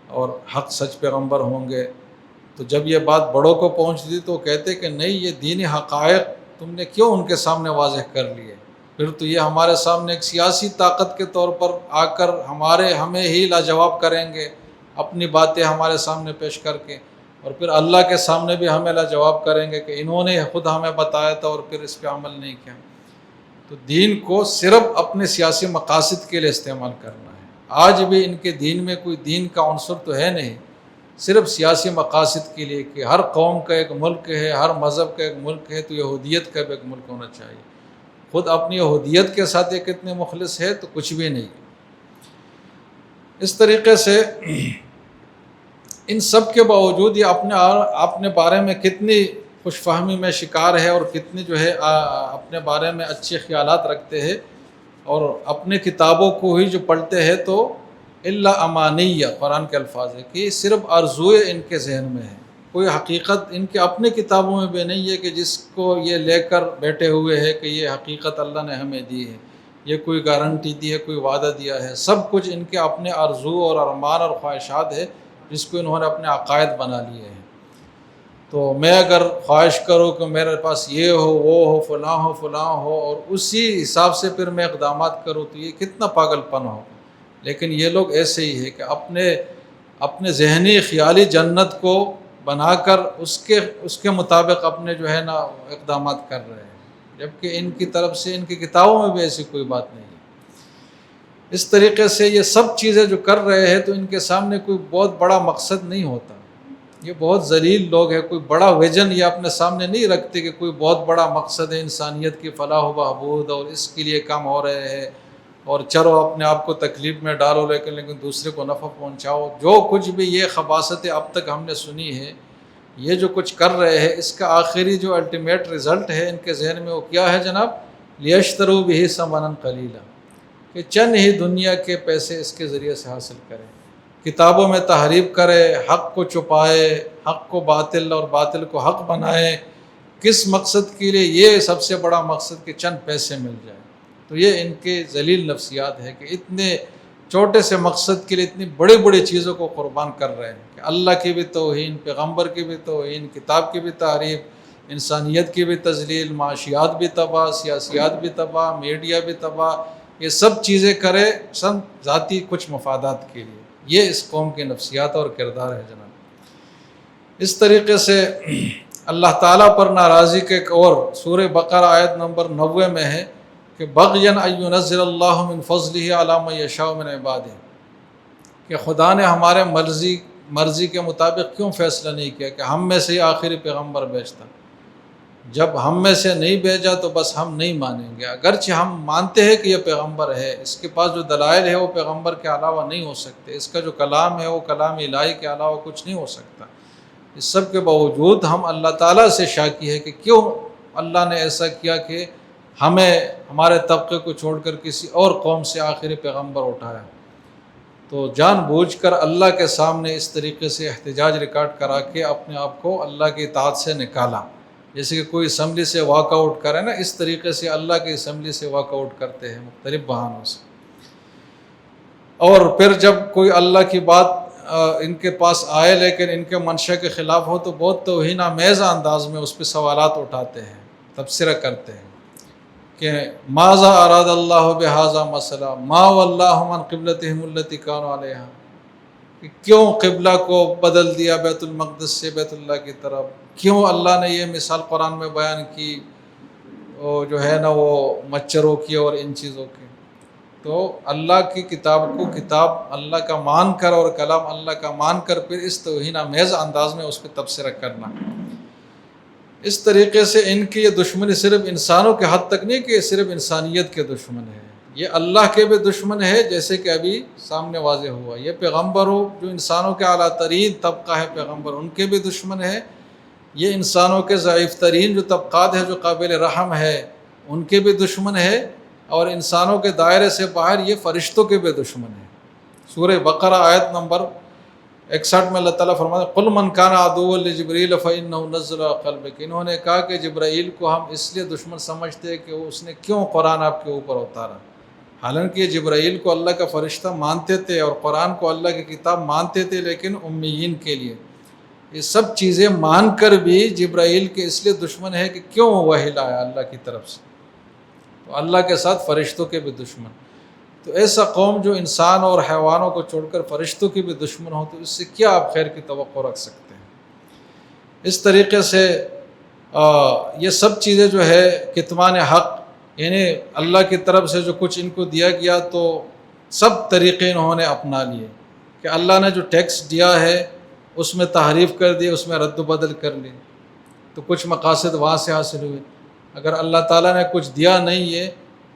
اور حق سچ پیغمبر ہوں گے، تو جب یہ بات بڑوں کو پہنچتی تو کہتے کہ نہیں، یہ دینی حقائق تم نے کیوں ان کے سامنے واضح کر لیے، پھر تو یہ ہمارے سامنے ایک سیاسی طاقت کے طور پر آ کر ہمیں ہی لاجواب کریں گے، اپنی باتیں ہمارے سامنے پیش کر کے، اور پھر اللہ کے سامنے بھی ہمیں لاجواب کریں گے کہ انہوں نے خود ہمیں بتایا تھا اور پھر اس پہ عمل نہیں کیا۔ تو دین کو صرف اپنے سیاسی مقاصد کے لیے استعمال کرنا ہے۔ آج بھی ان کے دین میں کوئی دین کا عنصر تو ہے نہیں، صرف سیاسی مقاصد کے لیے کہ ہر قوم کا ایک ملک ہے، ہر مذہب کا ایک ملک ہے، تو یہودیت کا بھی ایک ملک ہونا چاہیے۔ خود اپنی یہودیت کے ساتھ ایک اتنے مخلص ہے تو کچھ بھی نہیں۔ اس طریقے سے ان سب کے باوجود یہ اپنے بارے میں کتنی خوش فہمی میں شکار ہے اور کتنی جو ہے اپنے بارے میں اچھے خیالات رکھتے ہیں، اور اپنے کتابوں کو ہی جو پڑھتے ہیں تو الا امانیہ، قرآن کے الفاظ ہے کہ صرف آرزوئے ان کے ذہن میں ہے، کوئی حقیقت ان کے اپنے کتابوں میں بھی نہیں ہے کہ جس کو یہ لے کر بیٹھے ہوئے ہے کہ یہ حقیقت اللہ نے ہمیں دی ہے، یہ کوئی گارنٹی دی ہے، کوئی وعدہ دیا ہے۔ سب کچھ ان کے اپنے آرزو اور ارمان اور خواہشات ہے جس کو انہوں نے اپنے عقائد بنا لیے ہیں۔ تو میں اگر خواہش کروں کہ میرے پاس یہ ہو، وہ ہو، فلاں ہو اور اسی حساب سے پھر میں اقدامات کروں، تو یہ کتنا پاگل پن ہو۔ لیکن یہ لوگ ایسے ہی ہے کہ اپنے ذہنی خیالی جنت کو بنا کر اس کے مطابق اپنے جو ہے نا اقدامات کر رہے ہیں، جبکہ ان کی طرف سے ان کی کتابوں میں بھی ایسی کوئی بات نہیں ہے۔ اس طریقے سے یہ سب چیزیں جو کر رہے ہیں تو ان کے سامنے کوئی بہت بڑا مقصد نہیں ہوتا، یہ بہت ذلیل لوگ ہیں، کوئی بڑا ویژن یہ اپنے سامنے نہیں رکھتے کہ کوئی بہت بڑا مقصد ہے انسانیت کی فلاح و بہبود اور اس کے لیے کام ہو رہے ہیں، اور چلو اپنے آپ کو تکلیف میں ڈالو لیکن دوسرے کو نفع پہنچاؤ۔ جو کچھ بھی یہ خباثتیں اب تک ہم نے سنی ہے، یہ جو کچھ کر رہے ہیں، اس کا آخری جو الٹیمیٹ رزلٹ ہے ان کے ذہن میں وہ کیا ہے جناب؟ لیشتروا بہ ثمنا قلیلا، کہ چند ہی دنیا کے پیسے اس کے ذریعے سے حاصل کریں، کتابوں میں تحریف کرے، حق کو چھپائے، حق کو باطل اور باطل کو حق بنائے۔ کس مقصد کے لیے؟ یہ سب سے بڑا مقصد کہ چند پیسے مل جائیں۔ تو یہ ان کے ذلیل نفسیات ہے کہ اتنے چھوٹے سے مقصد کے لیے اتنی بڑی بڑی چیزوں کو قربان کر رہے ہیں کہ اللہ کی بھی توہین، پیغمبر کی بھی توہین، کتاب کی بھی تعریف، انسانیت کی بھی تذلیل، معاشیات بھی تباہ، سیاسیات بھی تباہ، میڈیا بھی تباہ، یہ سب چیزیں کرے سب ذاتی کچھ مفادات کے لیے۔ یہ اس قوم کی نفسیات اور کردار ہے جناب۔ اس طریقے سے اللہ تعالیٰ پر ناراضی کے ایک اور سورہ بقرہ آیت نمبر 90 میں ہے کہ بغیاً ان ینزل اللہ من فضلہ علی من یشاء من عبادہ، کہ خدا نے ہمارے مرضی کے مطابق کیوں فیصلہ نہیں کیا کہ ہم میں سے ہی آخری پیغمبر بھیجتا؟ جب ہم میں سے نہیں بھیجا تو بس ہم نہیں مانیں گے، اگرچہ ہم مانتے ہیں کہ یہ پیغمبر ہے، اس کے پاس جو دلائل ہے وہ پیغمبر کے علاوہ نہیں ہو سکتے، اس کا جو کلام ہے وہ کلام الہی کے علاوہ کچھ نہیں ہو سکتا۔ اس سب کے باوجود ہم اللہ تعالیٰ سے شاکی ہے کہ کیوں اللہ نے ایسا کیا کہ ہمیں ہمارے طبقے کو چھوڑ کر کسی اور قوم سے آخری پیغمبر اٹھایا۔ تو جان بوجھ کر اللہ کے سامنے اس طریقے سے احتجاج ریکارڈ کرا کے اپنے آپ کو اللہ کی اطاعت سے نکالا، جیسے کہ کوئی اسمبلی سے واک آؤٹ کرے نا، اس طریقے سے اللہ کی اسمبلی سے واک آؤٹ کرتے ہیں مختلف بہانوں سے۔ اور پھر جب کوئی اللہ کی بات ان کے پاس آئے لیکن ان کے منشا کے خلاف ہو تو بہت توہین آمیز انداز میں اس پہ سوالات اٹھاتے ہیں، تبصرہ کرتے ہیں کہ ماذا اراد اللہ بہذا مسئلہ ما واللہ عن قبلتہم التی کانوا علیہا، کہ کیوں قبلہ کو بدل دیا بیت المقدس سے بیت اللہ کی طرف، کیوں اللہ نے یہ مثال قرآن میں بیان کی وہ جو ہے نا وہ مچھروں کی اور ان چیزوں کی۔ تو اللہ کی کتاب کو کتاب اللہ کا مان کر اور کلام اللہ کا مان کر پھر اس توہین آمیز انداز میں اس پہ تبصرہ کرنا، اس طریقے سے ان کی یہ دشمنی صرف انسانوں کے حد تک نہیں کہ صرف انسانیت کے دشمن ہے، یہ اللہ کے بھی دشمن ہے، جیسے کہ ابھی سامنے واضح ہوا۔ یہ پیغمبر ہو جو انسانوں کے اعلیٰ ترین طبقہ ہے پیغمبر، ان کے بھی دشمن ہے، یہ انسانوں کے ضعیف ترین جو طبقات ہیں جو قابل رحم ہے ان کے بھی دشمن ہے، اور انسانوں کے دائرے سے باہر یہ فرشتوں کے بھی دشمن ہیں۔ سورہ بقرہ آیت نمبر 61 میں اللہ تعالیٰ فرماتے ہیں قل من کان عدوا لجبریل فإنہ نزل علی قلبک، انہوں نے کہا کہ جبرائیل کو ہم اس لیے دشمن سمجھتے ہیں کہ اس نے کیوں قرآن آپ کے اوپر اتارا، حالانکہ یہ جبرائیل کو اللہ کا فرشتہ مانتے تھے اور قرآن کو اللہ کی کتاب مانتے تھے، لیکن امیین کے لیے یہ سب چیزیں مان کر بھی جبرائیل کے اس لیے دشمن ہے کہ کیوں وحی لایا اللہ کی طرف سے، تو اللہ کے ساتھ فرشتوں کے بھی دشمن۔ تو ایسا قوم جو انسان اور حیوانوں کو چھوڑ کر فرشتوں کی بھی دشمن ہو تو اس سے کیا آپ خیر کی توقع رکھ سکتے ہیں؟ اس طریقے سے یہ سب چیزیں جو ہے کتمان حق، یعنی اللہ کی طرف سے جو کچھ ان کو دیا گیا تو سب طریقے انہوں نے اپنا لیے، کہ اللہ نے جو ٹیکس دیا ہے اس میں تحریف کر دی، اس میں رد و بدل کر لی، تو کچھ مقاصد وہاں سے حاصل ہوئے۔ اگر اللہ تعالیٰ نے کچھ دیا نہیں ہے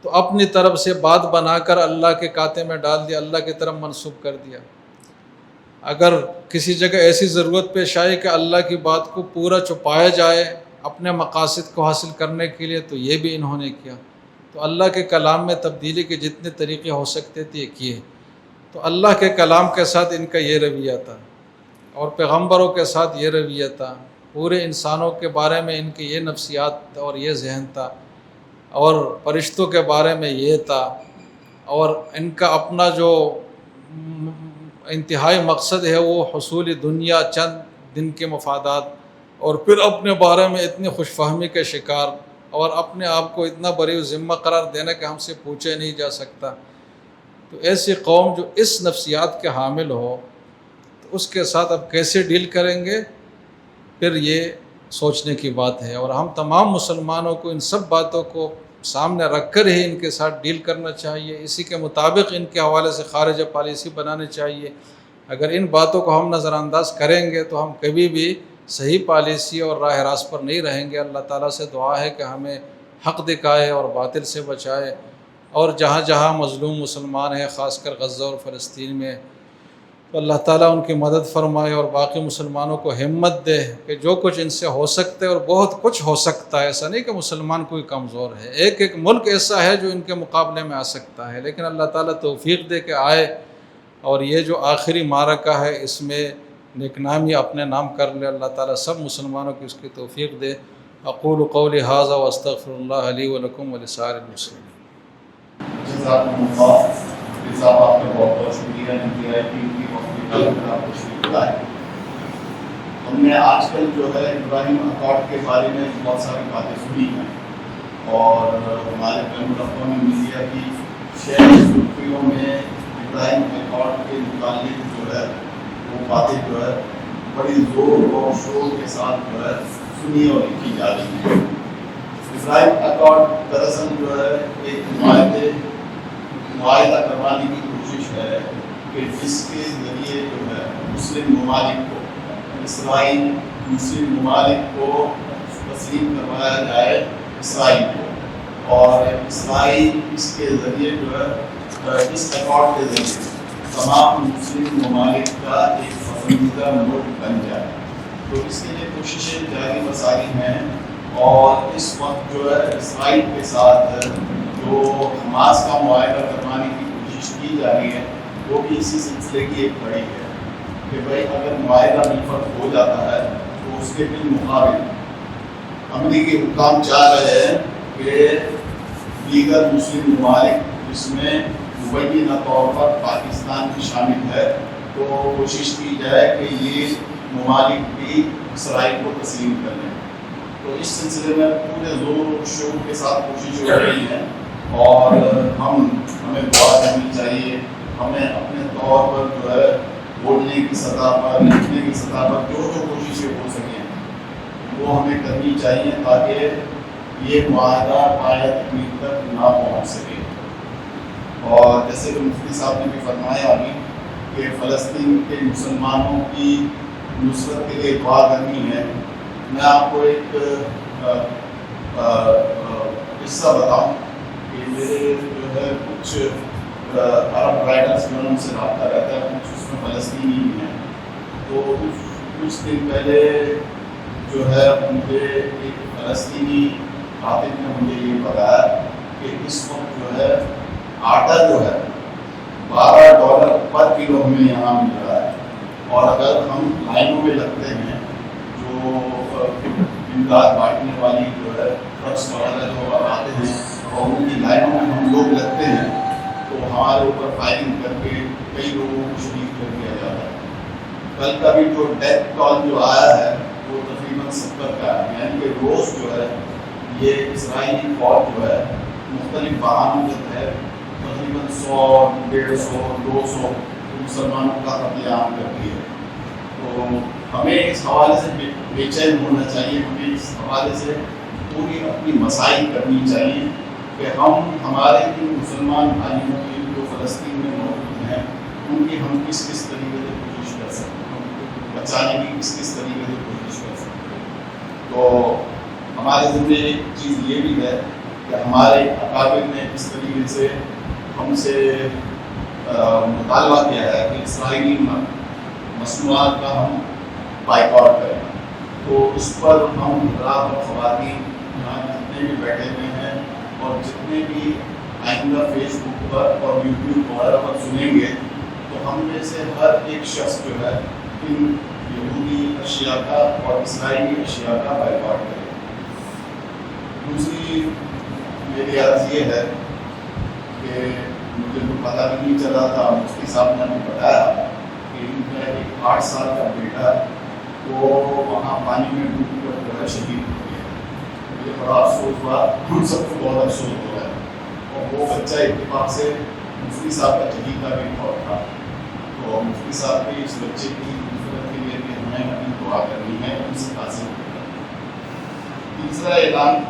تو اپنی طرف سے بات بنا کر اللہ کے کاتے میں ڈال دیا، اللہ کی طرف منسوب کر دیا۔ اگر کسی جگہ ایسی ضرورت پیش آئی کہ اللہ کی بات کو پورا چھپایا جائے اپنے مقاصد کو حاصل کرنے کے لیے، تو یہ بھی انہوں نے کیا۔ تو اللہ کے کلام میں تبدیلی کے جتنے طریقے ہو سکتے تھے یہ کیے۔ تو اللہ کے کلام کے ساتھ ان کا یہ رویہ تھا، اور پیغمبروں کے ساتھ یہ رویہ تھا، پورے انسانوں کے بارے میں ان کی یہ نفسیات اور یہ ذہن تھا، اور فرشتوں کے بارے میں یہ تھا، اور ان کا اپنا جو انتہائی مقصد ہے وہ حصول دنیا، چند دن کے مفادات، اور پھر اپنے بارے میں اتنی خوش فہمی کے شکار، اور اپنے آپ کو اتنا بری ذمہ قرار دینا کہ ہم سے پوچھے نہیں جا سکتا۔ تو ایسی قوم جو اس نفسیات کے حامل ہو تو اس کے ساتھ اب کیسے ڈیل کریں گے، پھر یہ سوچنے کی بات ہے۔ اور ہم تمام مسلمانوں کو ان سب باتوں کو سامنے رکھ کر ہی ان کے ساتھ ڈیل کرنا چاہیے، اسی کے مطابق ان کے حوالے سے خارجہ پالیسی بنانی چاہیے۔ اگر ان باتوں کو ہم نظر انداز کریں گے تو ہم کبھی بھی صحیح پالیسی اور راہ راست پر نہیں رہیں گے۔ اللہ تعالیٰ سے دعا ہے کہ ہمیں حق دکھائے اور باطل سے بچائے، اور جہاں جہاں مظلوم مسلمان ہیں، خاص کر غزہ اور فلسطین میں، تو اللہ تعالیٰ ان کی مدد فرمائے، اور باقی مسلمانوں کو ہمت دے کہ جو کچھ ان سے ہو سکتا ہے، اور بہت کچھ ہو سکتا ہے، ایسا نہیں کہ مسلمان کوئی کمزور ہے، ایک ایک ملک ایسا ہے جو ان کے مقابلے میں آ سکتا ہے، لیکن اللہ تعالیٰ توفیق دے کہ آئے، اور یہ جو آخری معرکہ ہے اس میں نیک نامی اپنے نام کر لے۔ اللہ تعالیٰ سب مسلمانوں کی اس کی توفیق دے۔ اقول قولی ھذا واستغفر اللہ لی ولکم ولسائر المسلمین۔ جزاکم اللہ۔ صاحب آپ کا بہت بہت شکریہ ہم نے آج کل جو ہے ابراہیم اکارڈ کے بارے میں بہت ساری باتیں سنی ہیں، اور ہمارے بین الاقوامی میڈیا کی شہر سرخیوں میں ابراہیم اکارڈ کے متعلق جو ہے وہ باتیں جو ہے بڑی زور اور شور کے ساتھ جو ہے سنی اور لکھی جا رہی ہیں۔ ابراہیم اکارڈ دراصل جو ہے ایک معاہدہ کروانے کی کوشش ہے کہ جس کے ذریعے جو ہے مسلم ممالک کو، اسرائیل مسلم ممالک کو تسلیم کروایا جائے اسرائیل کو، اور اسرائیل اس کے ذریعے جو ہے اس اکارڈ کے ذریعے تمام مسلم ممالک کا ایک پسندیدہ ملک بن جائے۔ تو اس کے لیے کوششیں جاری مساری ہیں، اور اس وقت جو ہے اسرائیل کے ساتھ جو حماس کا معاہدہ کروانے کی کوشش کی جا رہی ہے وہ بھی اسی سلسلے کی ایک کڑی ہے کہ بھائی اگر معاہدہ بالفرض ہو جاتا ہے تو اس کے بالمقابل امریکی حکام چاہ رہے ہیں کہ دیگر مسلم ممالک جس میں مبینہ طور پر پاکستان بھی شامل ہے تو کوشش کی جائے کہ یہ ممالک بھی اسرائیل کو تسلیم کر لیں۔ تو اس سلسلے میں پورے زور و شور کے ساتھ کوشش ہو رہی ہے، اور ہمیں دعا کرنی چاہیے، ہمیں اپنے طور پر جو ہے بولنے کی سطح پر، لکھنے کی سطح پر جو کوششیں ہو سکیں وہ ہمیں کرنی چاہیے تاکہ یہ معاہدہ پایہ تکمیل تک نہ پہنچ سکے۔ اور جیسے کہ مفتی صاحب نے بھی فرمایا ابھی کہ فلسطین کے مسلمانوں کی نصرت کے لیے دعا کرنی ہے۔ میں آپ کو ایک قصہ بتاؤں کہ میرے جو ہے کچھ عرب رائٹرس جو ان سے رابطہ رہتا ہے، کچھ اس میں فلسطینی بھی ہیں، تو کچھ دن پہلے جو ہے مجھے ایک فلسطینی خاتون نے مجھے یہ بتایا کہ اس وقت جو ہے آٹا جو ہے $12 پر کلو ہمیں یہاں مل رہا ہے، اور اگر ہم لائنوں میں لگتے ہیں جو امداد بانٹنے والی جو ہے ٹرکس وغیرہ جو آتے ہیں اور ان کی لائنوں میں ہم لوگ لگتے ہیں تو ہمارے اوپر فائرنگ کر کے کئی لوگوں کو شہید کر دیا جاتا ہے۔ کل کا بھی جو ڈیتھ ٹول جو آیا ہے وہ تقریباً 70 کا ہے، یعنی کہ روز جو ہے یہ اسرائیلی فوج جو ہے مختلف بہانوں کے تحت تقریباً 100، 150، 200 مسلمانوں کا قتل عام کرتی ہے۔ تو ہمیں اس حوالے سے بے چین ہونا چاہیے، ہمیں اس حوالے سے پوری اپنی مساعی کرنی چاہیے کہ ہم ہمارے ان مسلمان بھائیوں کی جو فلسطین میں موجود ہیں ان کی ہم کس طریقے سے کوشش کر سکتے ہیں، بچانے کی کس کس طریقے سے کوشش کر سکتے ہیں. تو ہمارے ذمے ایک چیز یہ بھی ہے کہ ہمارے اکابر نے اس طریقے سے ہم سے مطالبہ کیا ہے کہ اسرائیلی مصنوعات کا ہم بائیکاٹ کریں. تو اس پر ہم حضرات اور خواتین یہاں جتنے بھی بیٹھے ہوئے ہیں اور جتنے بھی آئندہ فیس بک پر اور یوٹیوب وغیرہ پر سنیں گے تو ہم میں سے ہر ایک شخص جو ہے ان یہودی اشیاء کا اور اسرائیلی اشیاء کا بائیکاٹ کرے. دوسری میری عرض یہ ہے کہ مجھے تو پتہ بھی نہیں چلا تھا، مفتی صاحب نے ہمیں بتایا کہ ان کا ایک 8 سال کا بیٹا وہ وہاں پانی میں ڈوب کر جو ہے شہید ہو گیا. مجھے بڑا افسوس ہوا، ہم سب کو بہت افسوس ہو رہا ہے. اور وہ بچہ اتفاق سے مفتی صاحب کا چہیتا بھی بہت تھا. تو مفتی صاحب کے اس بچے کی مفرت کے لیے بھی ہمیں اپنی دعا کرنی ہے، ان سے حاصل کرنا ہے. تیسرا اعلان،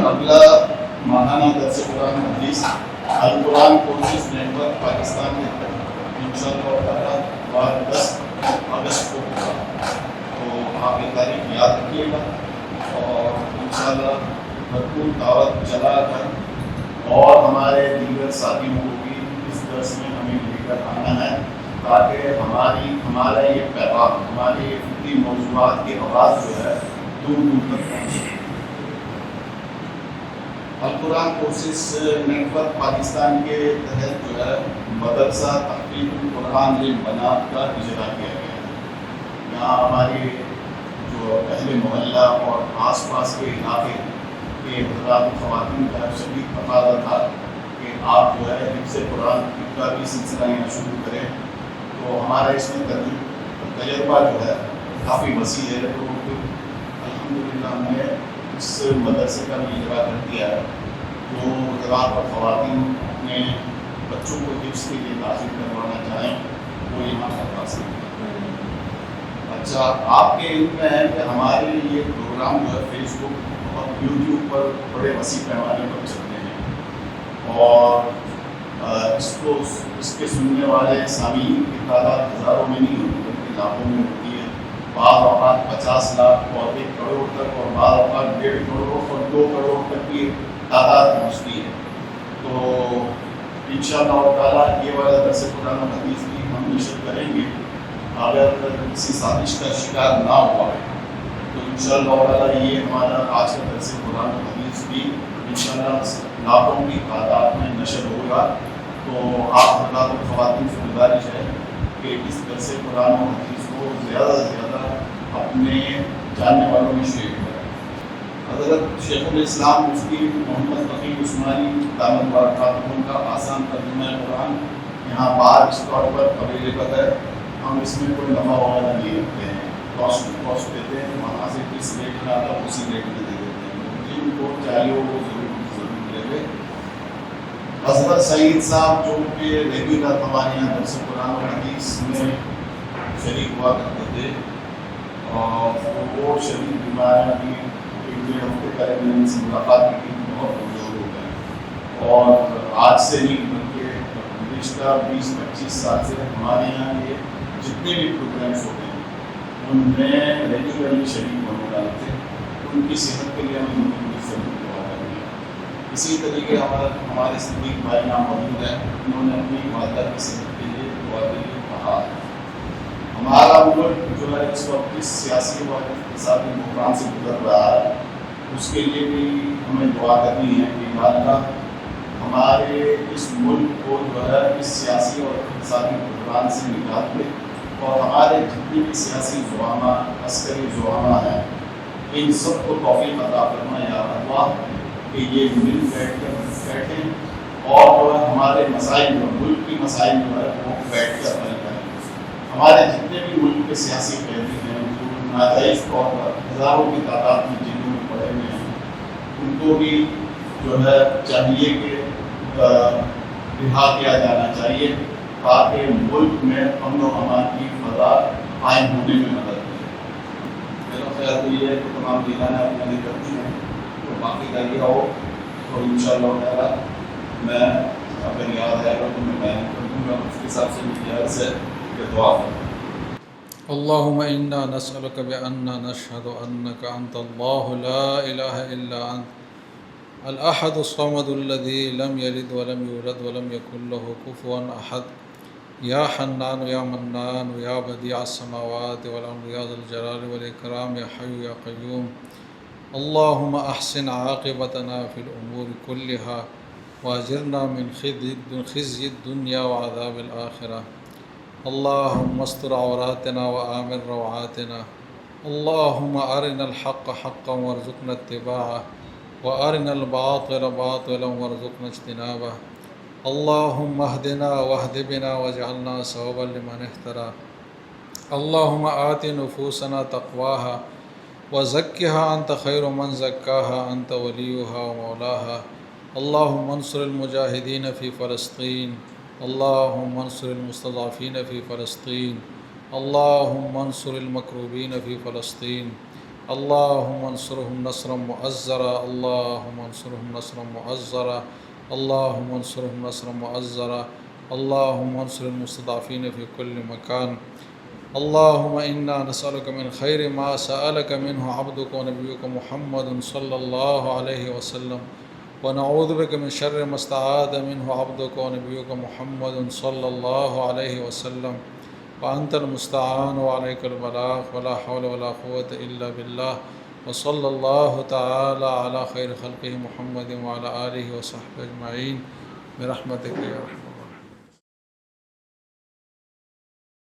اگلا ماہانہ درس قرآن حدیث القرآن کورسز نیٹ ورک پاکستان کے تحت انشاءاللہ تعالیٰ 10 اگست کو ہوگا. تو آپ یہ تاریخ یاد رکھیے گا اور انشاءاللہ بھرپور دعوت چلا کر اور ہمارے دیگر ساتھیوں کو بھی اس درس میں ہمیں لے کر آنا ہے تاکہ ہمارا یہ پیغام، ہمارے یہ فکری موضوعات کی آواز جو ہے دور دور تک پہنچے. القرآن کورسز نیٹ ورک پاکستان کے تحت جو ہے مدرسہ تحقیق القرآن للبنات کا اجرا کیا گیا ہے. یہاں ہمارے جو اہل محلہ اور آس پاس کے علاقے کے حضرات خواتین کا شدید تقاضا تھا کہ آپ جو ہے حفظ قرآن کا بھی سلسلہ یہاں شروع کریں. تو ہمارا اس میں تجربہ جو ہے کافی وسیع ہے. تو الحمدللہ ہم نے اس مدرسے کا بھی اجرا کر دیا ہے. جو حضرات اور خواتین اپنے بچوں کو حفظ کے لیے داخل کروانا چاہیں وہ یہاں کروا سکتے ہیں. اچھا، آپ کے علم میں ہے کہ ہمارے یہ پروگرام جو ہے فیس بک اور یوٹیوب پر بڑے وسیع پیمانے پر چلتے ہیں اور اس کے سننے والے سامعین کی تعداد ہزاروں میں نہیں ہوتی بلکہ لاکھوں میں ہوتی ہے. بعض اوقات 50 لاکھ اور 1 کروڑ تک اور بعض اوقات 1.5 کروڑ اور 2 کروڑ تک کی تعداد پہنچتی ہے. تو انشاءاللہ تعالیٰ یہ والا درس قرآن و حدیث بھی ہم نشر کریں گے. اگر کسی سازش کا شکار نہ ہوا ہے تو انشاءاللہ تعالیٰ یہ ہمارا آج کا درس قرآن و حدیث بھی انشاءاللہ لاکھوں کی تعداد میں نشر ہوگا. تو آپ حضرات و خواتین سے گزارش ہے کہ اس درس قرآن و حدیث کو زیادہ سے زیادہ اپنے جاننے والوں میں شیئر کریں. حضرت شیخ الاسلام مفتی محمد تقی عثمانی دامت برکاتہ کا آسان ترجمہ قرآن یہاں بار اسٹاک پر اویلیبل ہے. ہم اس میں کوئی نفع وغیرہ نہیں رکھتے ہیں، کاسٹ دیتے ہیں وہاں سے کس ریٹ میں آتا ہے اسی ریٹ میں دے دیتے ہیں. جن کو چاہیے وہ ضرور لے لے. حضرت سعید صاحب جو کہ ریگولر ہمارے یہاں درس قرآن و حدیث میں شریک ہوا کرتے تھے اور وہ شریک بیمار ابھی 1-1.5 ہفتے پہلے میں نے ان سے ملاقات کی تھی. بہت کمزور ہو گئے اور آج سے نہیں بلکہ گزشتہ 20-25 سال سے ہمارے یہاں یہ جتنے بھی پروگرامس ہوتے ہیں ان میں ریگولرلی شریک ہونے والے تھے. ان کی صحت کے لیے ہمیں ان کی ضرور دعا کرنی ہے. اسی طریقے ہمارے صدیق بھائی یہاں موجود ہیں، انہوں نے اپنی والدہ کی صحت کے لیے دعا کے لیے کہا. ہمارا ملک جو ہے اس وقت اس سیاسی اور اقتصادی بحران سے گزر رہا ہے، اس کے لیے بھی ہمیں دعا کرنی ہے کہ اللہ ہمارے اس ملک کو جو ہے اس سیاسی اور اقتصادی بحران سے نکال دے اور ہمارے جتنے بھی سیاسی زعما، عسکری زعما ہیں، ان سب کو توفیق عطا فرما یا اللہ کہ یہ مل بیٹھ کر بیٹھیں اور جو ہے ہمارے مسائل جو ملک کی مسائل جو ہے وہ بیٹھ کر حل کریں. ہمارے جتنے بھی ملک کے سیاسی قیدی ہیں جو ناجائز طور پر ہزاروں کی تعداد میں جنوں میں پڑے ہوئے ہیں، ان کو بھی جو ہے چاہیے کہ رہا کیا جانا چاہیے تاکہ ملک میں امن و امان کی فضا قائم ہونے میں مدد ملے. میرا خیال تو یہ ہے کہ تمام دینا اپنے لیے کرتی ہیں تو باقی کا یہ ہو تو انشاءاللہ تعالیٰ میں اگر یاد ہے تو میں بیان کر دوں گا. اس کے حساب سے میری یاد سے کہ دعا کروں. اللهم إنا نسألك بأننا نشهد أنك أنت الله لا إله إلا أنت الأحد الصمد الذي لم يلد ولم يولد ولم يكن له كفوا أحد يا حنان يا منان يا بديع السماوات والأرض يا ذا الجلال والإكرام يا حي يا قيوم اللهم أحسن عاقبتنا في الأمور كلها وأجرنا من خزي الدنيا وعذاب الآخرة اللهم استر عوراتنا وآمن روعاتنا اللهم أرنا الحق حقا وارزقنا اتباعه وأرنا الباطل باطلا وارزقنا اجتنابه اللهم اهدنا واهد بنا واجعلنا سببا لمن اهتدى اللهم آت نفوسنا تقواها وزكها أنت خير من زكاها أنت وليها ومولاها اللهم انصر المجاهدين في فلسطين اللهم انصر المستضعفين في فلسطين اللهم انصر المكروبين في فلسطين اللهم انصرهم نصرا مؤزرا اللهم انصرهم نصرا مؤزرا اللهم انصرهم نصرا مؤزرا اللهم انصر المستضعفين في كل مكان اللهم إنا نسألك من خير ما سألك منه عبدك ونبيك محمد صلى الله عليه وسلم ونعوذ بك من شر ما استعاذ منه عبدك ونبيك محمد صلى الله عليه وسلم وأنت المستعان وعليك البلاغ ولا حول ولا قوة إلا بالله وصلى الله تعالى على خير خلقه محمد وعلى آله وصحبه أجمعين برحمتك يا رحمن